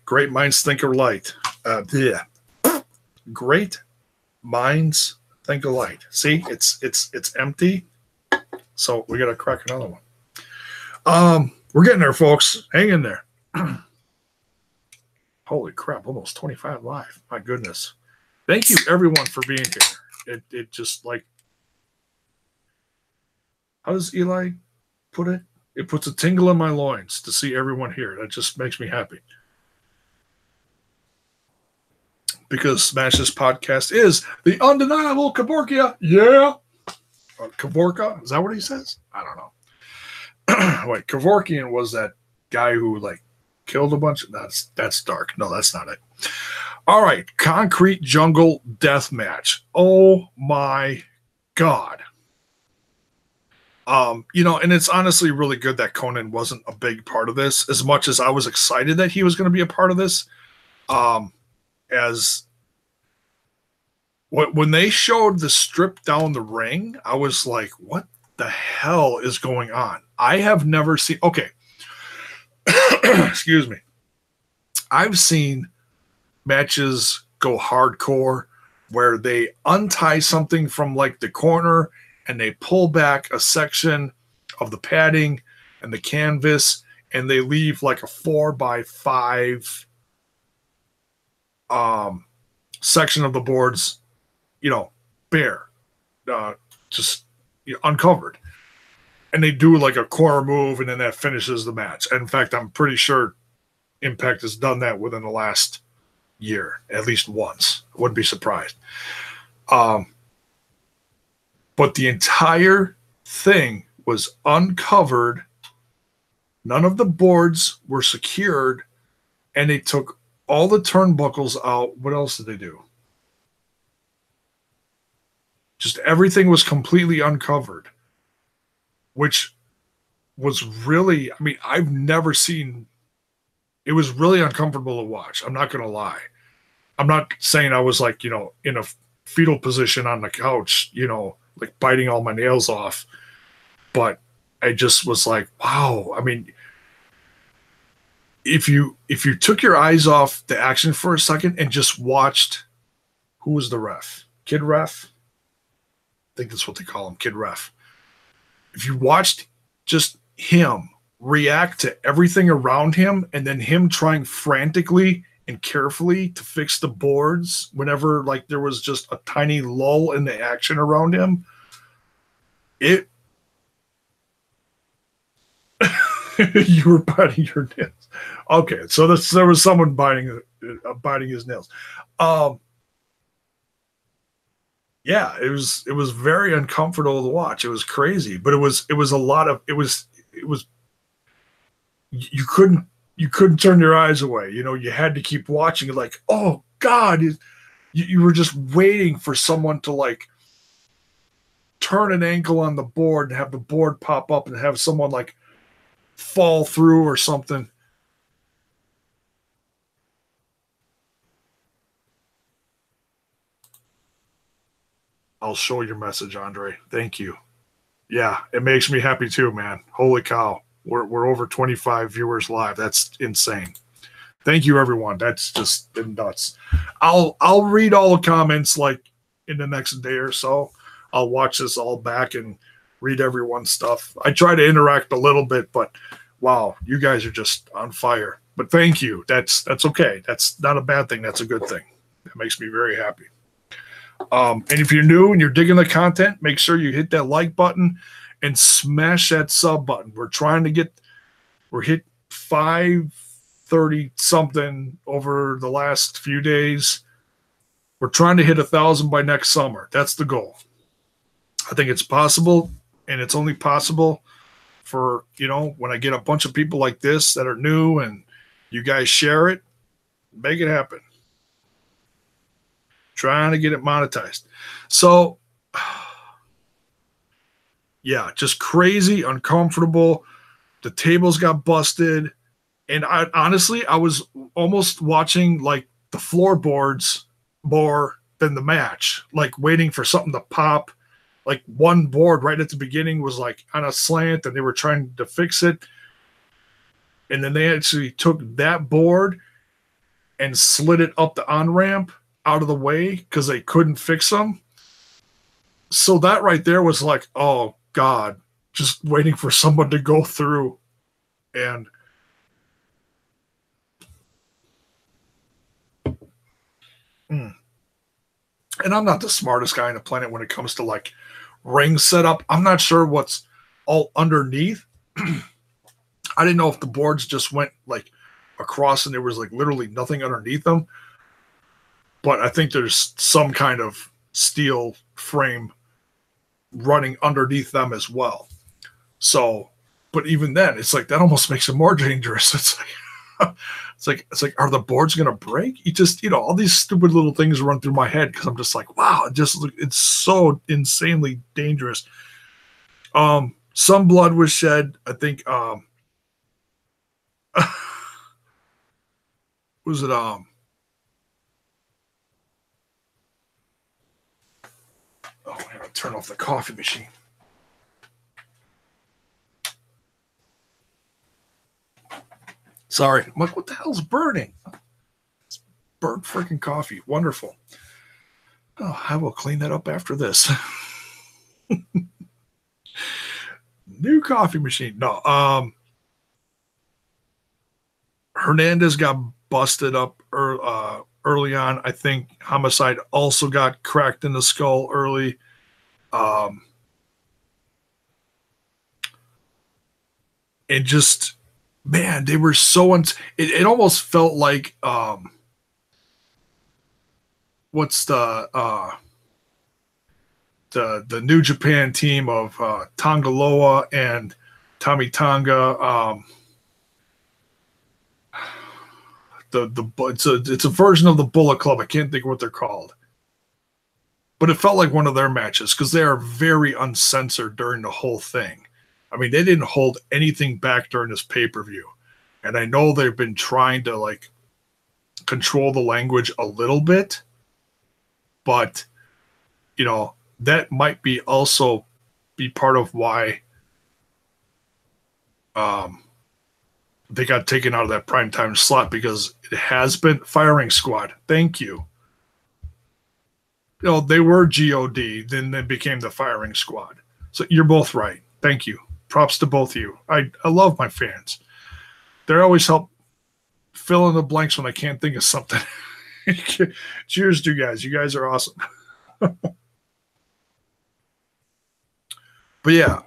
Great minds think alike. Yeah. Great minds think alike. See, it's empty. So we gotta crack another one. We're getting there, folks. Hang in there. Holy crap, almost 25 live. My goodness. Thank you everyone for being here. It just like, how does Eli put it? It puts a tingle in my loins to see everyone here. That just makes me happy. Because Smash This Podcast is the undeniable Kavorkia. Yeah. Kavorka? Is that what he says? I don't know. Wait, Kevorkian was that guy who like killed a bunch of... That's dark. No, that's not it. All right. Concrete Jungle Death Match. Oh my God. You know, and it's honestly really good that Conan wasn't a big part of this, as much as I was excited that he was going to be a part of this. As when they showed the strip down the ring, I was like, what the hell is going on? I have never seen, okay. Excuse me. I've seen matches go hardcore where they untie something from like the corner and they pull back a section of the padding and the canvas and they leave like a 4x5 section of the boards, you know, bare, just uncovered. And they do like a corner move and then that finishes the match. And in fact, I'm pretty sure Impact has done that within the last year, at least once. I wouldn't be surprised. But the entire thing was uncovered. None of the boards were secured, and they took all the turnbuckles out. What else did they do? Just everything was completely uncovered, which was really, I mean, I've never seen, it was really uncomfortable to watch. I'm not going to lie. I'm not saying I was like, in a fetal position on the couch, like biting all my nails off. But I just was like, wow. I mean, if you took your eyes off the action for a second and just watched, who was the ref? Kid ref? I think that's what they call him, kid ref. If you watched just him react to everything around him and then him trying frantically and carefully to fix the boards whenever like there was just a tiny lull in the action around him, it you were biting your nails. Okay, so there was someone biting his nails. Yeah, it was very uncomfortable to watch. It was crazy, but it was a lot of it was you couldn't turn your eyes away. You had to keep watching it. Like, oh God, you were just waiting for someone to like turn an ankle on the board and have the board pop up and have someone like fall through or something. I'll show your message, Andre. Thank you. Yeah, it makes me happy too, man. Holy cow. We're over 25 viewers live. That's insane. Thank you, everyone. That's just been nuts. I'll read all the comments like in the next day or so. I'll watch this all back and read everyone's stuff. I try to interact a little bit, but wow, you guys are just on fire. But thank you. That's okay. That's not a bad thing. That's a good thing. That makes me very happy. And if you're new and you're digging the content, make sure you hit that like button and smash that sub button. We're hit 530 something over the last few days. We're trying to hit 1,000 by next summer. That's the goal. I think it's possible, and it's only possible for, when I get a bunch of people like this that are new and you guys share it, make it happen. Trying to get it monetized. So, yeah, just crazy, uncomfortable. The tables got busted. And I was almost watching like the floorboards more than the match, like waiting for something to pop. Like one board right at the beginning was like on a slant and they were trying to fix it. And then they actually took that board and slid it up the on-ramp out of the way because they couldn't fix them. So that right there was like, oh God, just waiting for someone to go through. And and I'm not the smartest guy on the planet when it comes to like ring setup. I'm not sure what's all underneath. I didn't know if the boards just went like across and there was like literally nothing underneath them. But I think there's some kind of steel frame running underneath them as well. So, but even then, it's like that almost makes it more dangerous. It's like, are the boards going to break? You just, all these stupid little things run through my head because I'm just like, wow, it's so insanely dangerous. Some blood was shed. I think, was it, oh, I gotta turn off the coffee machine. Sorry. I'm like, what the hell's burning? It's burnt freaking coffee. Wonderful. Oh, I will clean that up after this. New coffee machine. No. Hernandez got busted up early on. I think Homicide also got cracked in the skull early. And just, man, they were so it almost felt like what's the New Japan team of Tongaloa and Tommy Tonga. It's a version of the Bullet Club. I can't think of what they're called, but it felt like one of their matches because they are very uncensored during the whole thing. I mean, they didn't hold anything back during this pay-per-view, and I know they've been trying to like control the language a little bit, but you know, that might be also be part of why they got taken out of that primetime slot, because it has been Firing Squad. Thank you. You know, they were GOD, then they became the Firing Squad. So you're both right. Thank you. Props to both of you. I love my fans. They always help fill in the blanks when I can't think of something. Cheers to you guys. You guys are awesome. But yeah,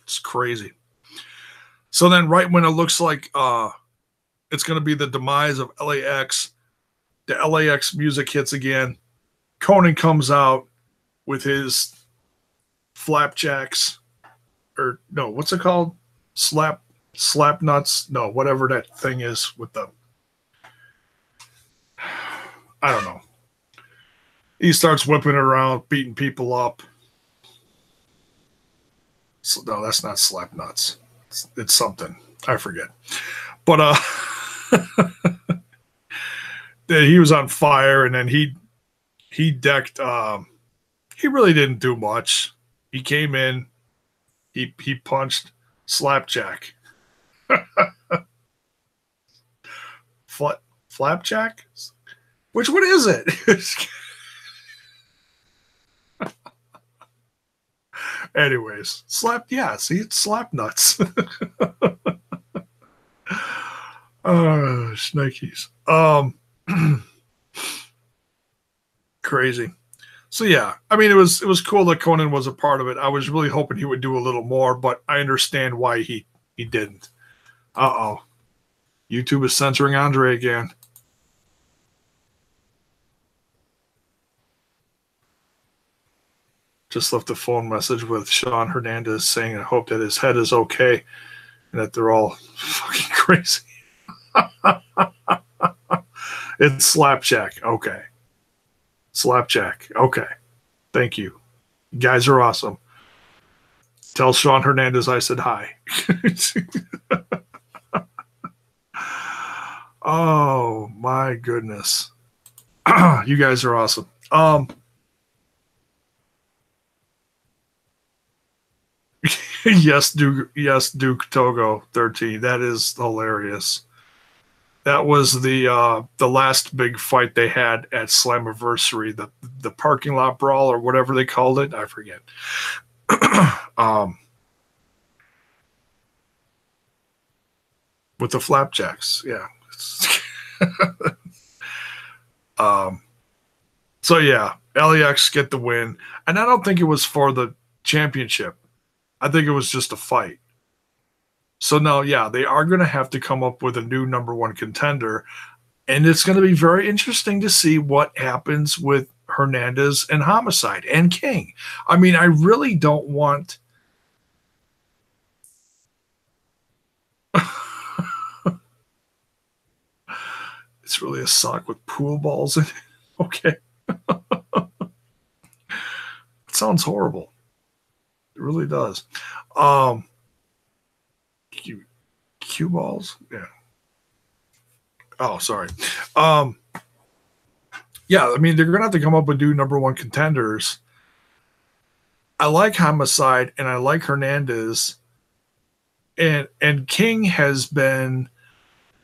it's crazy. So then right when it looks like it's going to be the demise of LAX, the LAX music hits again. Conan comes out with his flapjacks, or no, what's it called? Slap nuts? No, whatever that thing is with the, I don't know. He starts whipping it around, beating people up. So, no, that's not slap nuts. It's something. I forget. But he was on fire, and then he decked. He really didn't do much. He came in. He punched Slapjack. Flapjack? Which one is it? Anyways, see, it's slap nuts. Shnikes. Crazy. So yeah, I mean, it was cool that Conan was a part of it. I was really hoping he would do a little more, but I understand why he didn't. YouTube is censoring Andre again. Just left a phone message with Sean Hernandez saying, I hope that his head is okay and that they're all fucking crazy. It's Slapjack. Okay. Slapjack. Okay. Thank you. You guys are awesome. Tell Sean Hernandez I said hi. Oh, my goodness. You guys are awesome. Yes, Duke Togo 13. That is hilarious. That was the last big fight they had at Slammiversary, the parking lot brawl or whatever they called it. I forget. With the flapjacks, yeah. So yeah, LAX get the win, and I don't think it was for the championship. I think it was just a fight. So no, yeah, they are going to have to come up with a new number one contender, and it's going to be very interesting to see what happens with Hernandez and Homicide and King. I mean, I really don't want. It's really a sock with pool balls in it. Okay. It sounds horrible. It really does. Cue balls? Yeah. Oh, sorry. Yeah, I mean, they're going to have to come up with new number one contenders. I like Homicide and I like Hernandez. And King has been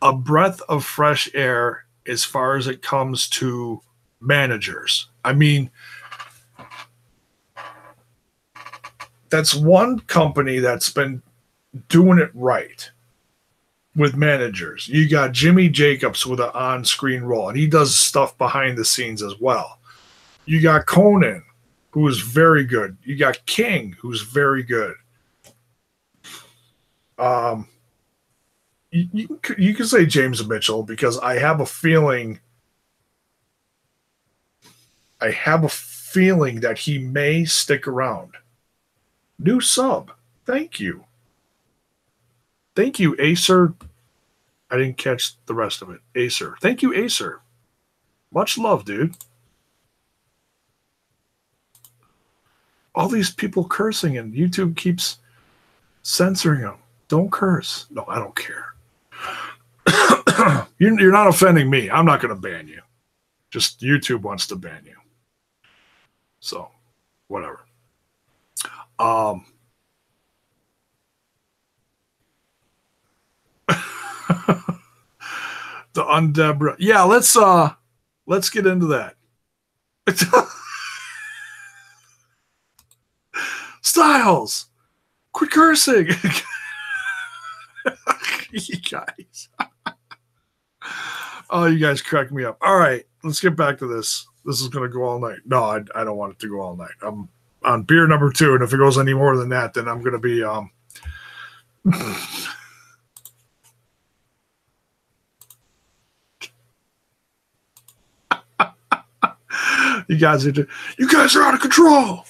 a breath of fresh air as far as it comes to managers. I mean, that's one company that's been doing it right with managers. You got Jimmy Jacobs with an on-screen role, and he does stuff behind the scenes as well. You got Conan, who is very good. You got King, who's very good. You can say James Mitchell because I have a feeling. I have a feeling that he may stick around. New sub. Thank you. Thank you, Acer. I didn't catch the rest of it. Acer. Thank you, Acer. Much love, dude. All these people cursing and YouTube keeps censoring them. Don't curse. No, I don't care. You're not offending me. I'm not going to ban you. Just YouTube wants to ban you. So, whatever. The Undebra. Yeah, let's get into that. Styles, quit cursing. You guys. Oh, you guys crack me up. All right, let's get back to this. This is going to go all night. No, I don't want it to go all night. I'm on beer number 2, and if it goes any more than that, then I'm going to be you guys are out of control.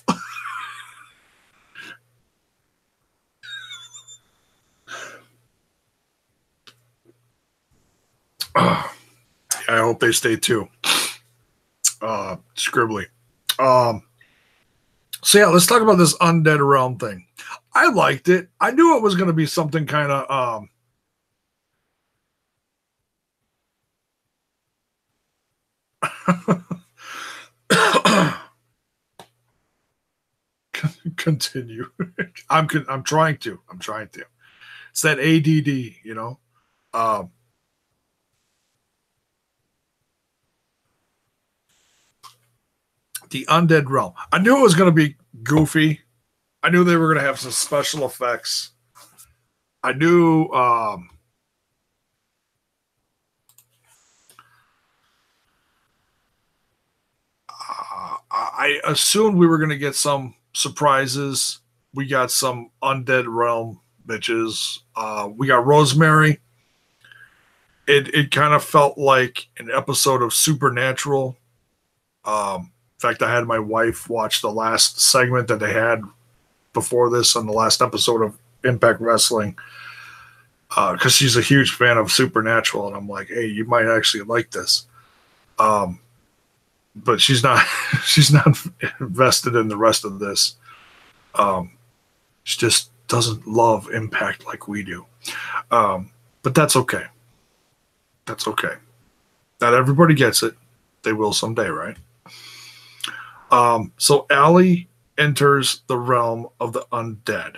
I hope they stay too. Scribbly. So yeah, let's talk about this Undead Realm thing. I liked it. I knew it was going to be something kind of continue. I'm trying to. It's that ADD, you know. The Undead Realm. I knew it was going to be goofy. I knew they were going to have some special effects. I knew I assumed we were going to get some surprises. We got some Undead Realm bitches. We got Rosemary. It kind of felt like an episode of Supernatural. In fact, I had my wife watch the last segment that they had before this on the last episode of Impact Wrestling because she's a huge fan of Supernatural, and I'm like, hey, you might actually like this. But she's not invested in the rest of this. She just doesn't love Impact like we do. But that's okay. That's okay. Not everybody gets it. They will someday, right? So Allie enters the realm of the undead.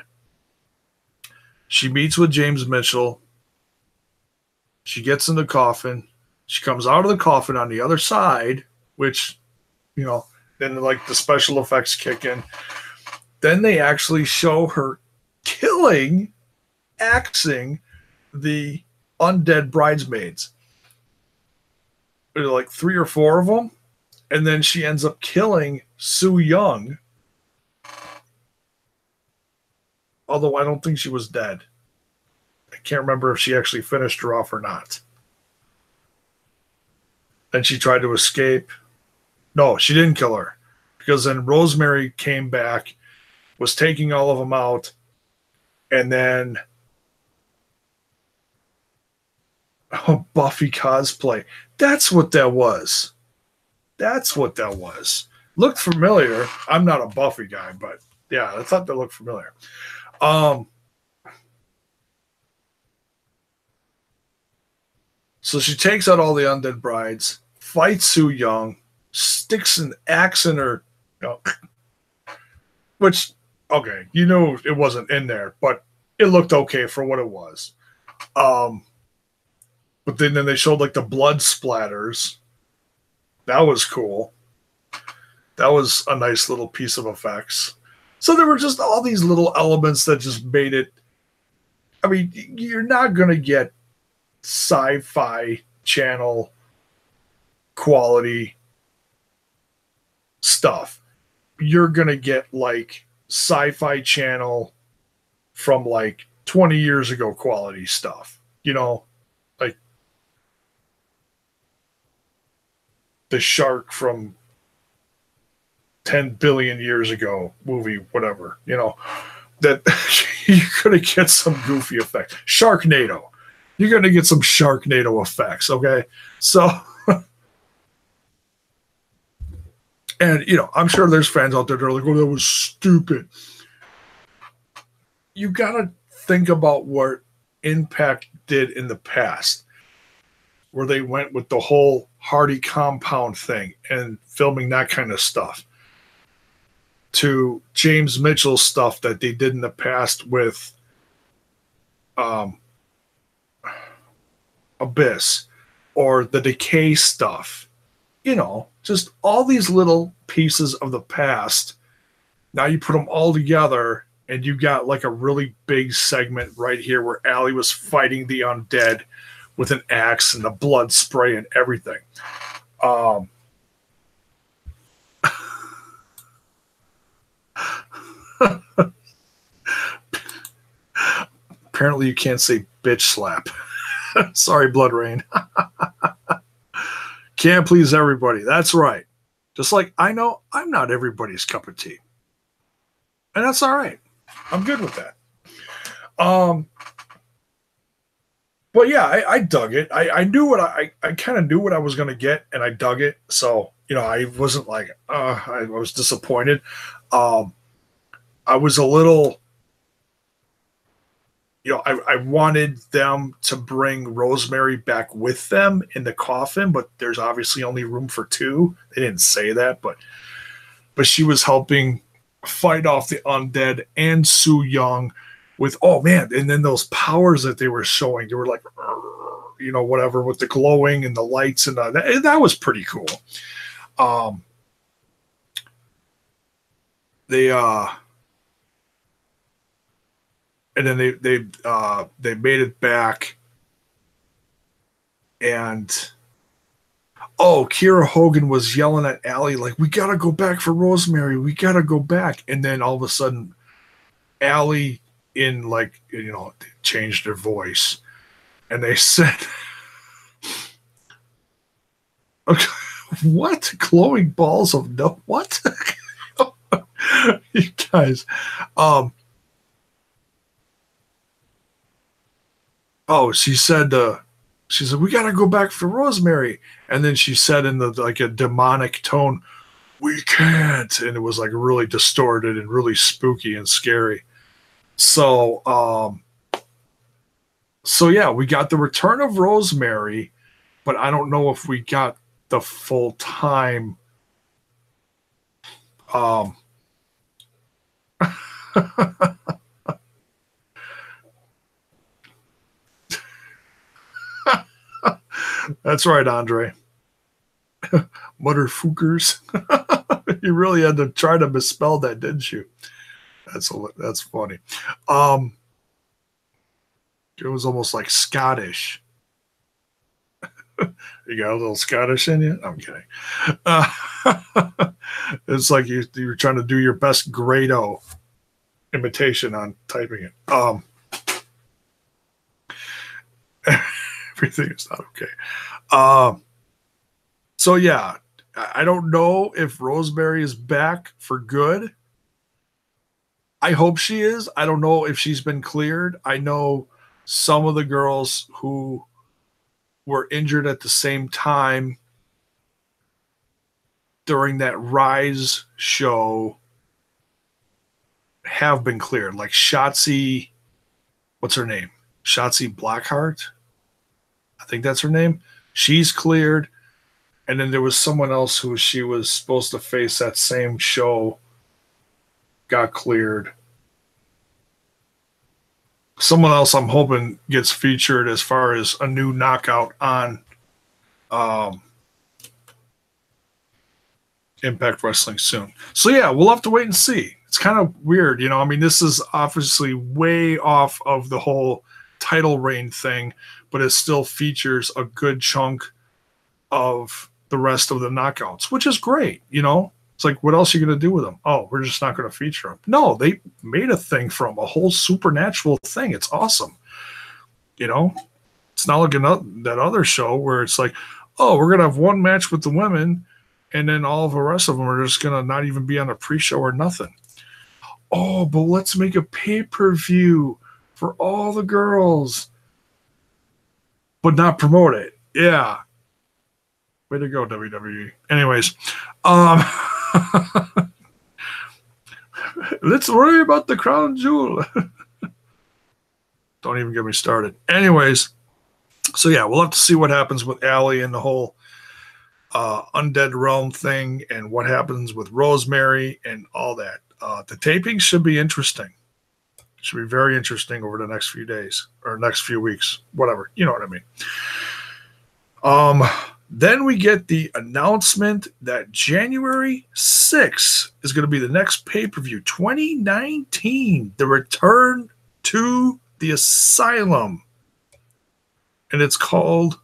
She meets with James Mitchell. She gets in the coffin. She comes out of the coffin on the other side, which, you know, then like the special effects kick in. Then they actually show her axing the undead bridesmaids. There are like 3 or 4 of them. And then she ends up killing Sue Young. Although I don't think she was dead. I can't remember if she actually finished her off or not. Then she tried to escape. No, she didn't kill her. Because then Rosemary came back, was taking all of them out, and then Buffy cosplay. That's what that was. Looked familiar. I'm not a Buffy guy, but yeah, I thought that looked familiar. So she takes out all the undead brides, fights Sue Young, sticks an axe in her, which, okay, you know it wasn't in there, but it looked okay for what it was. But then they showed like the blood splatters. That was cool. That was a nice little piece of effects. So there were just all these little elements that just made it. I mean, you're not going to get Sci-Fi Channel quality stuff. You're going to get like Sci-Fi Channel from like 20 years ago quality stuff. you know, like the shark from 10 billion years ago movie, whatever, that you're going to get some goofy effects. Sharknado. You're going to get some Sharknado effects, okay? So, and, I'm sure there's fans out there that are like, oh, that was stupid. You got to think about what Impact did in the past, where they went with the whole Hardy compound thing and filming that kind of stuff, to James Mitchell's stuff that they did in the past with Abyss, or the Decay stuff. Just all these little pieces of the past. Now you put them all together, and you got like a really big segment right here where Allie was fighting the undead with an axe and the blood spray and everything. Apparently you can't say bitch slap. Sorry, Blood Rain. Can't please everybody. That's right. Just like I know I'm not everybody's cup of tea. And that's all right. I'm good with that. But yeah, I dug it. I knew what I kind of knew what I was going to get, and I dug it. So, I wasn't like, I was disappointed. I was a little, I wanted them to bring Rosemary back with them in the coffin, but there's obviously only room for 2. They didn't say that, but she was helping fight off the undead and Su Yung with, oh man, and then those powers that they were showing, they were like, whatever, with the glowing and the lights, and that was pretty cool. And then they made it back, and Kiera Hogan was yelling at Allie like, we gotta go back for Rosemary, we gotta go back. And then all of a sudden Allie changed their voice, and they said, okay, what? Glowing balls of no, what? You guys, she said, we got to go back for Rosemary. And then she said in a demonic tone, we can't. And it was like really distorted and really spooky and scary. So yeah, we got the return of Rosemary, but I don't know if we got the full time. That's right, Andre. Motherfuckers. You really had to try to misspell that, didn't you? That's funny. It was almost like Scottish. You got a little Scottish in you? I'm kidding. It's like you're trying to do your best Grado imitation on typing it. Everything is not okay. So yeah, I don't know if Rosemary is back for good. I hope she is. I don't know if she's been cleared. I know some of the girls who were injured at the same time during that Rise show have been cleared. Like Shotzi, what's her name? Shotzi Blackheart? I think that's her name. She's cleared. And then there was someone else who she was supposed to face that same show, got cleared. Someone else I'm hoping gets featured as far as a new knockout on Impact Wrestling soon. So yeah, we'll have to wait and see. It's kind of weird, I mean, this is obviously way off of the whole title reign thing, but it still features a good chunk of the rest of the knockouts, which is great. It's like, what else are you going to do with them? Oh, we're just not going to feature them. No, they made a thing from a whole supernatural thing. It's awesome. It's not like that other show where it's like, oh, we're gonna have one match with the women, and then all of the rest of them are just gonna not even be on a pre-show or nothing. Oh, but let's make a pay-per-view for all the girls, but not promote it. Yeah. Way to go, WWE. Anyways, let's worry about the crown jewel. Don't even get me started. Anyways, so yeah, we'll have to see what happens with Allie and the whole Undead Realm thing and what happens with Rosemary and all that. The taping should be interesting. Should be very interesting over the next few days or next few weeks, whatever. You know what I mean. Then we get the announcement that January 6th is going to be the next pay-per-view, 2019, the return to the Asylum. And it's called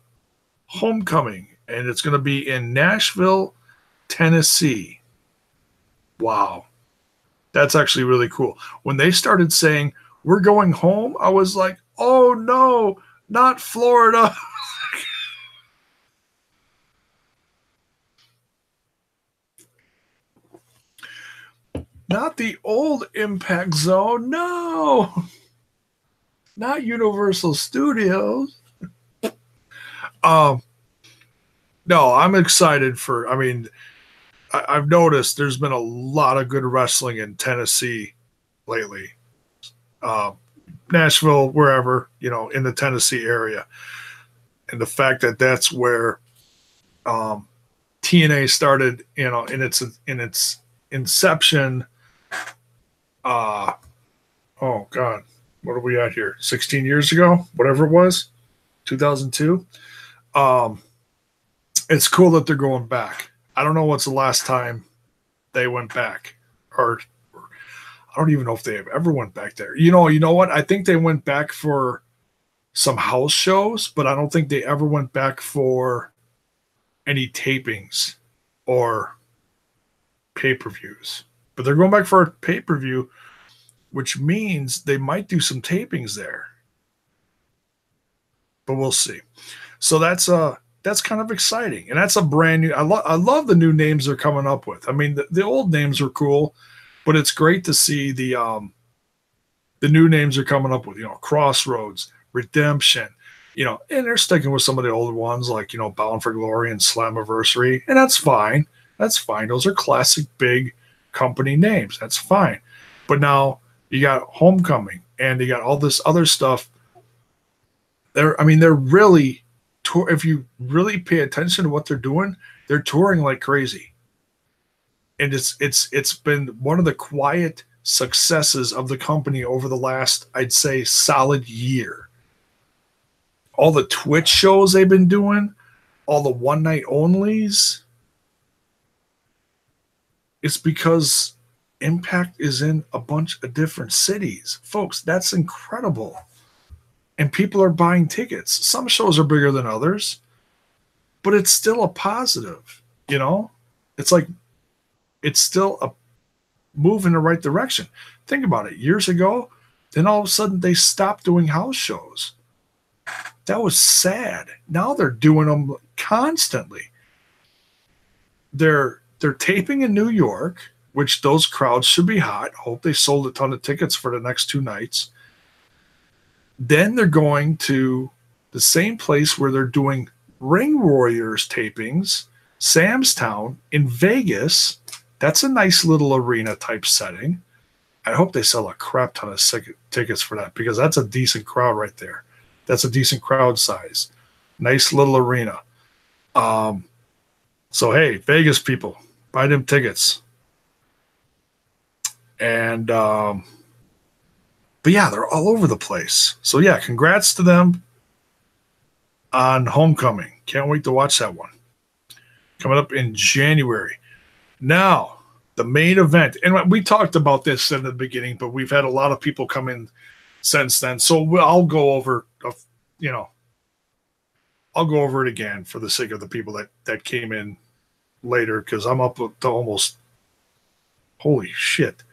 Homecoming, and it's going to be in Nashville, Tennessee. Wow. That's actually really cool. When they started saying, we're going home, I was like, oh no, not Florida. Not the old Impact Zone. No. Not Universal Studios. No, I'm excited for, I've noticed there's been a lot of good wrestling in Tennessee lately. Nashville, wherever, in the Tennessee area. And the fact that that's where TNA started, in its inception. Oh God, what are we at here? 16 years ago, whatever it was, 2002. It's cool that they're going back. I don't know what's the last time they went back, or I don't even know if they have ever went back there. You know what? I think they went back for some house shows, but I don't think they ever went back for any tapings or pay-per-views. But they're going back for a pay-per-view, which means they might do some tapings there. But we'll see. So that's kind of exciting, and that's a brand new. I love the new names they're coming up with. I mean, the old names are cool, but it's great to see the new names they're coming up with. Crossroads, Redemption, and they're sticking with some of the older ones like Bound for Glory and Slammiversary, and that's fine. That's fine. Those are classic big company names. That's fine. But now you got Homecoming, and you got all this other stuff. They're really. If you really pay attention to what they're doing, they're touring like crazy. And it's been one of the quiet successes of the company over the last, I'd say, solid year. All the Twitch shows they've been doing, all the one night onlys. It's because Impact is in a bunch of different cities. Folks, that's incredible. And people are buying tickets. Some shows are bigger than others, but it's still a positive, It's like it's still a move in the right direction. Think about it. Years ago, then all of a sudden they stopped doing house shows. That was sad. Now they're doing them constantly. They're taping in New York, which those crowds should be hot. Hope they sold a ton of tickets for the next 2 nights. Then they're going to the same place where they're doing Ring Warriors tapings, Sam's Town in Vegas. That's a nice little arena type setting. I hope they sell a crap ton of tickets for that, because that's a decent crowd right there. That's a decent crowd size. Nice little arena. So, hey, Vegas people, buy them tickets. And but yeah, they're all over the place. So yeah, congrats to them on Homecoming. Can't wait to watch that one. Coming up in January. Now, the main event. And we talked about this in the beginning, but we've had a lot of people come in since then. So I'll go over, I'll go over it again for the sake of the people that came in later, because I'm up to almost, holy shit,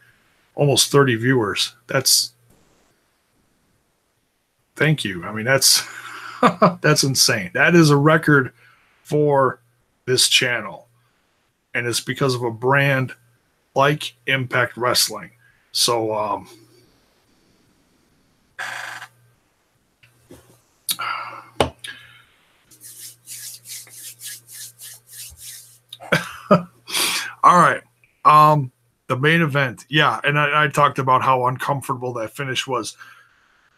almost 30 viewers. Thank you. That's That's insane. That is a record for this channel. And it's because of a brand like Impact Wrestling. So, all right. The main event. Yeah. And I talked about how uncomfortable that finish was.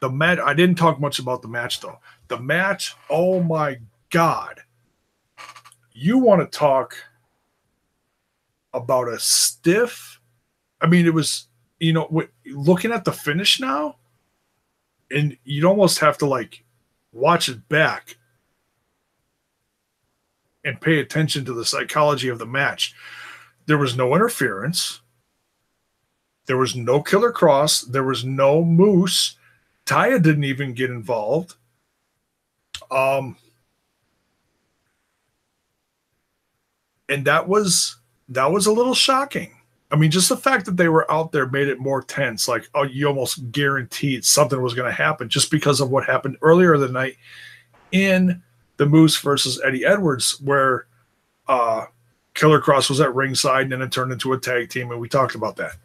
The match, I didn't talk much about the match, though. The match, oh my God. You want to talk about a stiff. I mean, it was, looking at the finish now, and you'd almost have to like watch it back and pay attention to the psychology of the match. There was no interference. There was no killer cross. There was no Moose. Taya didn't even get involved. And that was a little shocking. I mean, just the fact that they were out there made it more tense. Like, oh, you almost guaranteed something was going to happen just because of what happened earlier the night in the Moose versus Eddie Edwards, where Killer Cross was at ringside and then it turned into a tag team, and we talked about that.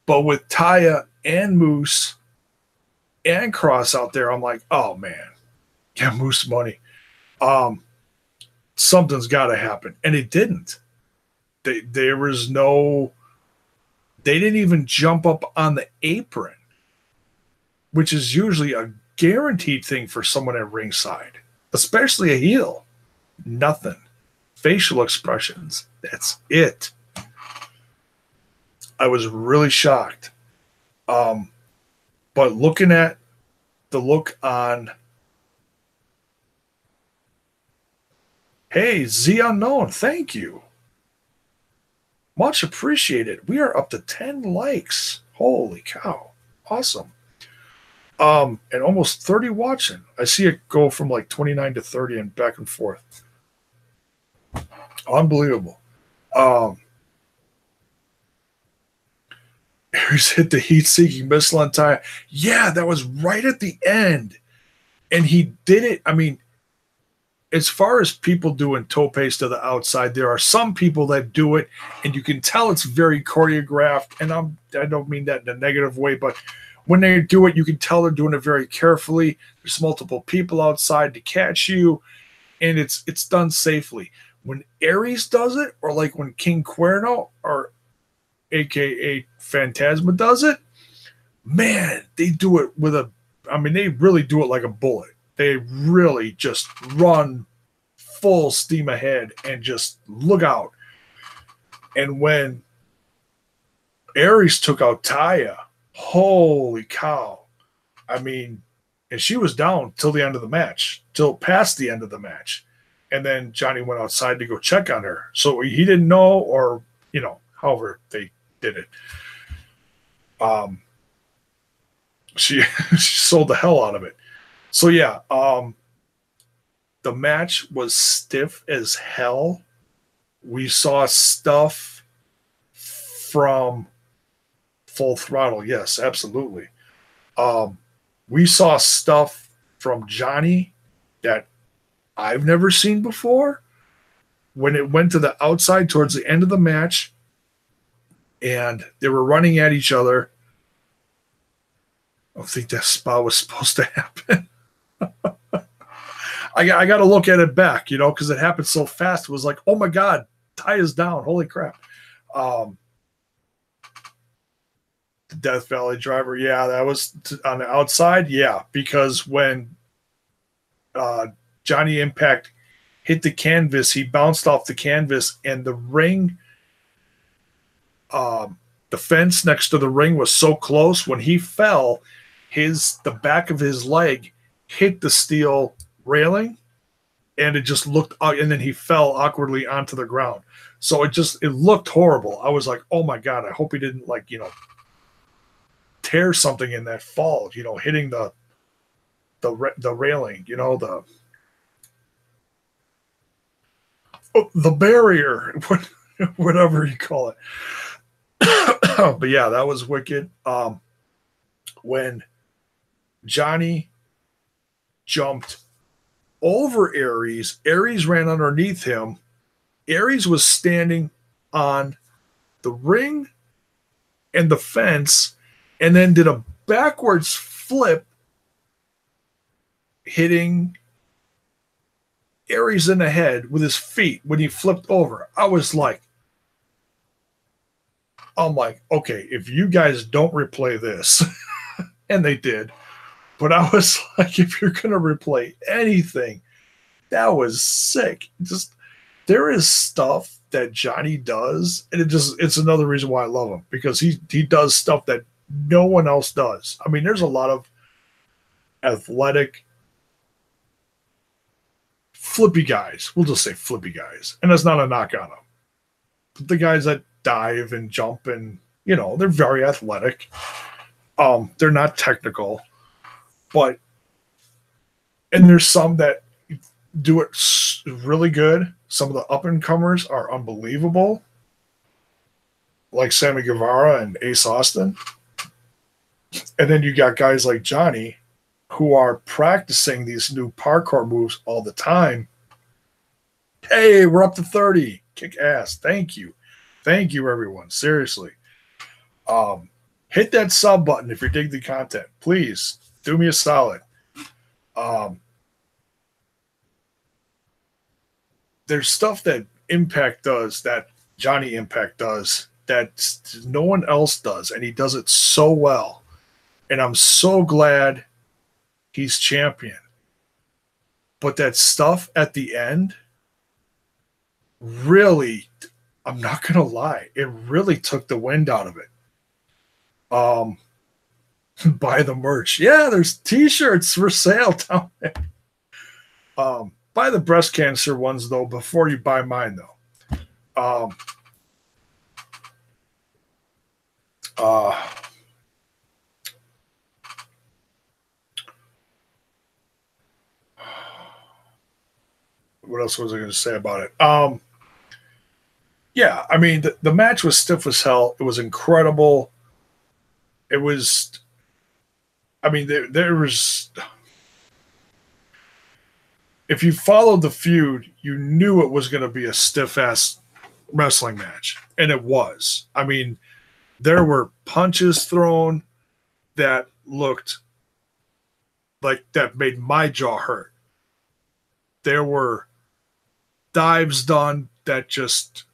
But with Taya and Moose and Cross out there, I'm like, oh man, get Moose money. Something's got to happen, and it didn't. There was no. They didn't even jump up on the apron, which is usually a guaranteed thing for someone at ringside, especially a heel. Nothing. Facial expressions. That's it. I was really shocked. But looking at the look on, hey, Z Unknown, thank you. Much appreciated. We are up to 10 likes. Holy cow. Awesome. And almost 30 watching. I see it go from like 29 to 30 and back and forth. Unbelievable. Aries hit the heat-seeking missile on Taya. Yeah, that was right at the end. And he did it. I mean, as far as people doing topes to the outside, there are some people that do it, and you can tell it's very choreographed. And I don't mean that in a negative way, but when they do it, you can tell they're doing it very carefully. There's multiple people outside to catch you, and it's done safely. When Aries does it, or like when King Cuerno, or a.k.a. Phantasma does it, man, they do it they really do it like a bullet. They really just run full steam ahead and just look out. And when Aries took out Taya, holy cow. I mean, and she was down till the end of the match, till past the end of the match. And then Johnny went outside to go check on her. So he didn't know, or, however they did it. She sold the hell out of it. So yeah, the match was stiff as hell. We saw stuff from Full Throttle. Yes, absolutely. We saw stuff from Johnny that I've never seen before. When it went to the outside towards the end of the match and they were running at each other, I don't think that spot was supposed to happen. I got to look at it back, because it happened so fast. It was like, oh my God, Taya's down. Holy crap. The Death Valley driver. Yeah, that was on the outside. Yeah, because when Johnny Impact hit the canvas, he bounced off the canvas, and the ring, the fence next to the ring was so close. When he fell, the back of his leg hit the steel railing, and it just looked, and then he fell awkwardly onto the ground. So it looked horrible. I was like, oh my God, I hope he didn't tear something in that fall, hitting the railing, the barrier, whatever you call it. But yeah, that was wicked. When Johnny jumped over Aries. Aries ran underneath him. Aries was standing on the ring and the fence, and then did a backwards flip, hitting Aries in the head with his feet when he flipped over. I'm like, okay, if you guys don't replay this, and they did, but I was like, if you're going to replay anything, that was sick. Just, there is stuff that Johnny does, and it's another reason why I love him, because he does stuff that no one else does. I mean, there's a lot of athletic flippy guys. We'll just say flippy guys, and that's not a knock on them. But the guys that dive and jump, and they're very athletic. They're not technical, and there's some that do it really good. Some of the up-and-comers are unbelievable, like Sammy Guevara and Ace Austin. And then you got guys like Johnny who are practicing these new parkour moves all the time. Hey, we're up to 30. Kick ass. Thank you. Thank you, everyone. Seriously. Hit that sub button if you're digging the content. Please do me a solid. There's stuff that Impact does, that Johnny Impact does, that no one else does, and he does it so well. And I'm so glad he's champion. But that stuff at the end, really, I'm not going to lie, it really took the wind out of it. Buy the merch. Yeah, there's t-shirts for sale down there. Buy the breast cancer ones, though, before you buy mine, though. What else was I going to say about it? Yeah, I mean, the match was stiff as hell. It was incredible. It was, I mean, there was, if you followed the feud, you knew it was going to be a stiff-ass wrestling match. And it was. I mean, there were punches thrown that looked like that made my jaw hurt. There were dives done that just,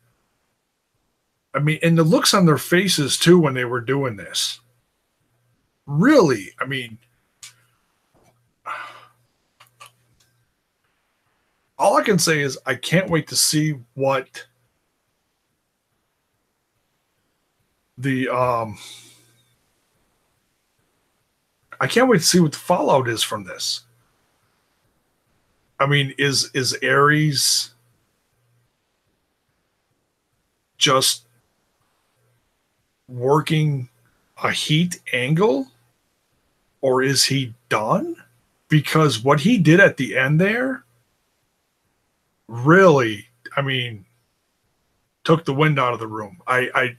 I mean, and the looks on their faces, too, when they were doing this. Really, I mean, all I can say is I can't wait to see what the I can't wait to see what the fallout is from this. I mean, is Aries just working a heat angle, or is he done? Because what he did at the end there really, I mean, took the wind out of the room. I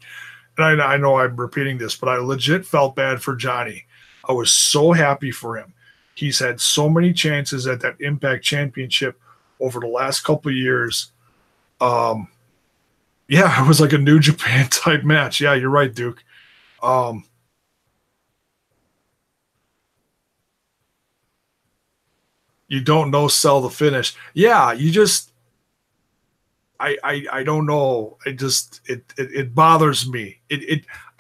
know I'm repeating this, but I legit felt bad for Johnny. I was so happy for him. He's had so many chances at that Impact Championship over the last couple of years. Yeah, it was like a New Japan type match. Yeah, you're right, Duke. You don't know sell the finish. Yeah, you just, I don't know. It bothers me.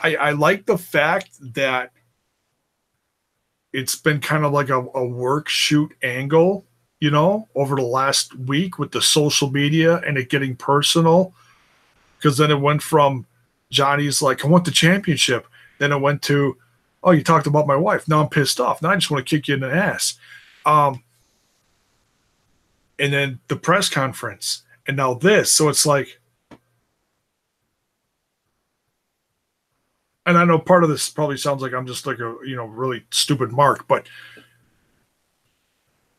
I like the fact that it's been kind of like a work shoot angle, over the last week with the social media and it getting personal. Because then it went from Johnny's like, I want the championship. Then it went to, oh, you talked about my wife. Now I'm pissed off. Now I just want to kick you in the ass. And then the press conference. And now this. So it's like, and I know part of this probably sounds like I'm just like a, really stupid mark, but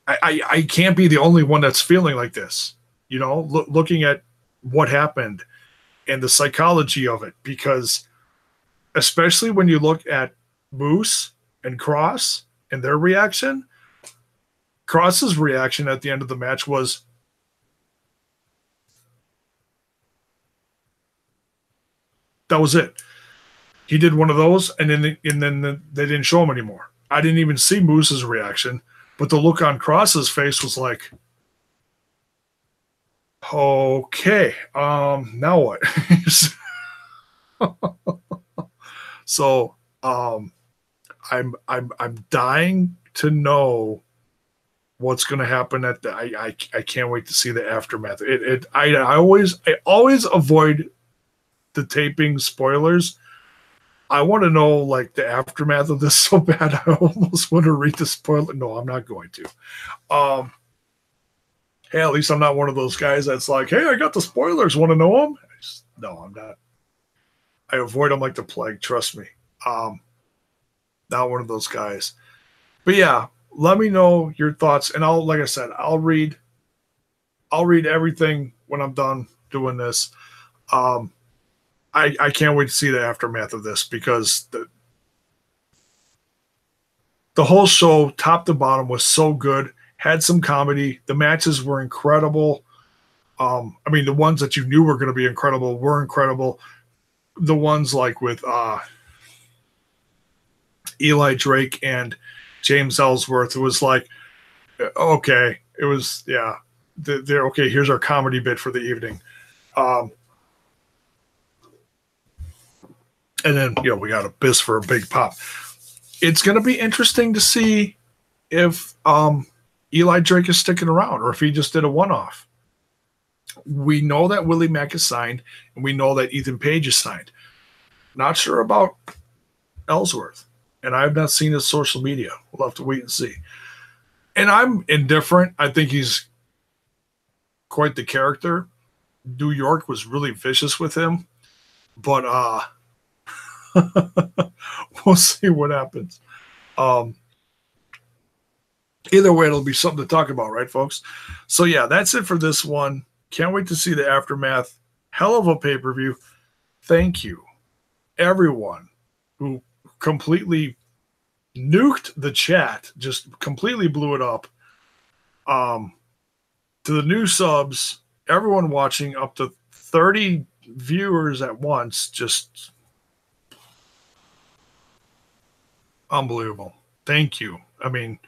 I can't be the only one that's feeling like this, looking at what happened and the psychology of it, because especially when you look at Moose and Cross and their reaction, Cross's reaction at the end of the match was, that was it. He did one of those, and then they didn't show him anymore. I didn't even see Moose's reaction, but the look on Cross's face was like, okay, now what? So I'm dying to know what's going to happen at the. I can't wait to see the aftermath. I always avoid the taping spoilers. I want to know like the aftermath of this so bad. I almost want to read the spoiler. No, I'm not going to. Hey, at least I'm not one of those guys that's like, hey, I got the spoilers. Want to know them? No, I'm not. I avoid them like the plague. Trust me. Not one of those guys. But yeah, let me know your thoughts, and like I said, I'll read everything when I'm done doing this. I can't wait to see the aftermath of this, because the whole show, top to bottom, was so good. Had some comedy. The matches were incredible. I mean, the ones that you knew were going to be incredible were incredible. The ones like with Eli Drake and James Ellsworth, it was like, okay, it was, yeah, they're okay. Here's our comedy bit for the evening. And then, we got Abyss for a big pop. It's going to be interesting to see if Eli Drake is sticking around, or if he just did a one-off. We know that Willie Mack is signed, and we know that Ethan Page is signed. Not sure about Ellsworth, and I have not seen his social media. We'll have to wait and see. And I'm indifferent. I think he's quite the character. New York was really vicious with him, but we'll see what happens. Either way, it'll be something to talk about, right, folks? So yeah, that's it for this one. Can't wait to see the aftermath. Hell of a pay-per-view. Thank you, everyone who completely nuked the chat, just completely blew it up. To the new subs, everyone watching, up to 30 viewers at once, just unbelievable. Thank you. I mean,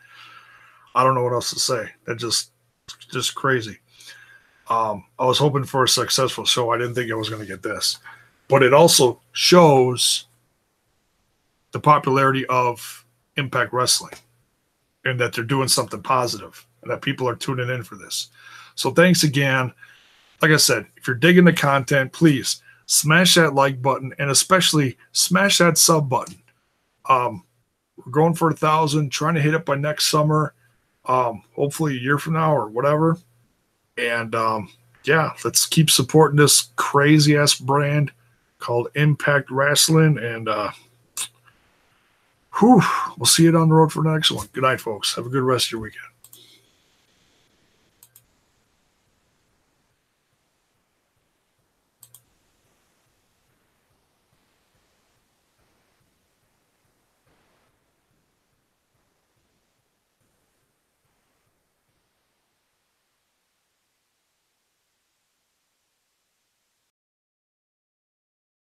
I don't know what else to say. That just crazy. I was hoping for a successful show. I didn't think I was going to get this. But it also shows the popularity of Impact Wrestling, and that they're doing something positive, and that people are tuning in for this. So thanks again. Like I said, if you're digging the content, please smash that like button, and especially smash that sub button. We're going for 1,000, trying to hit it by next summer, hopefully a year from now or whatever. And yeah, let's keep supporting this crazy ass brand called Impact Wrestling. And we'll see you down the road for the next one. Good night, folks. Have a good rest of your weekend.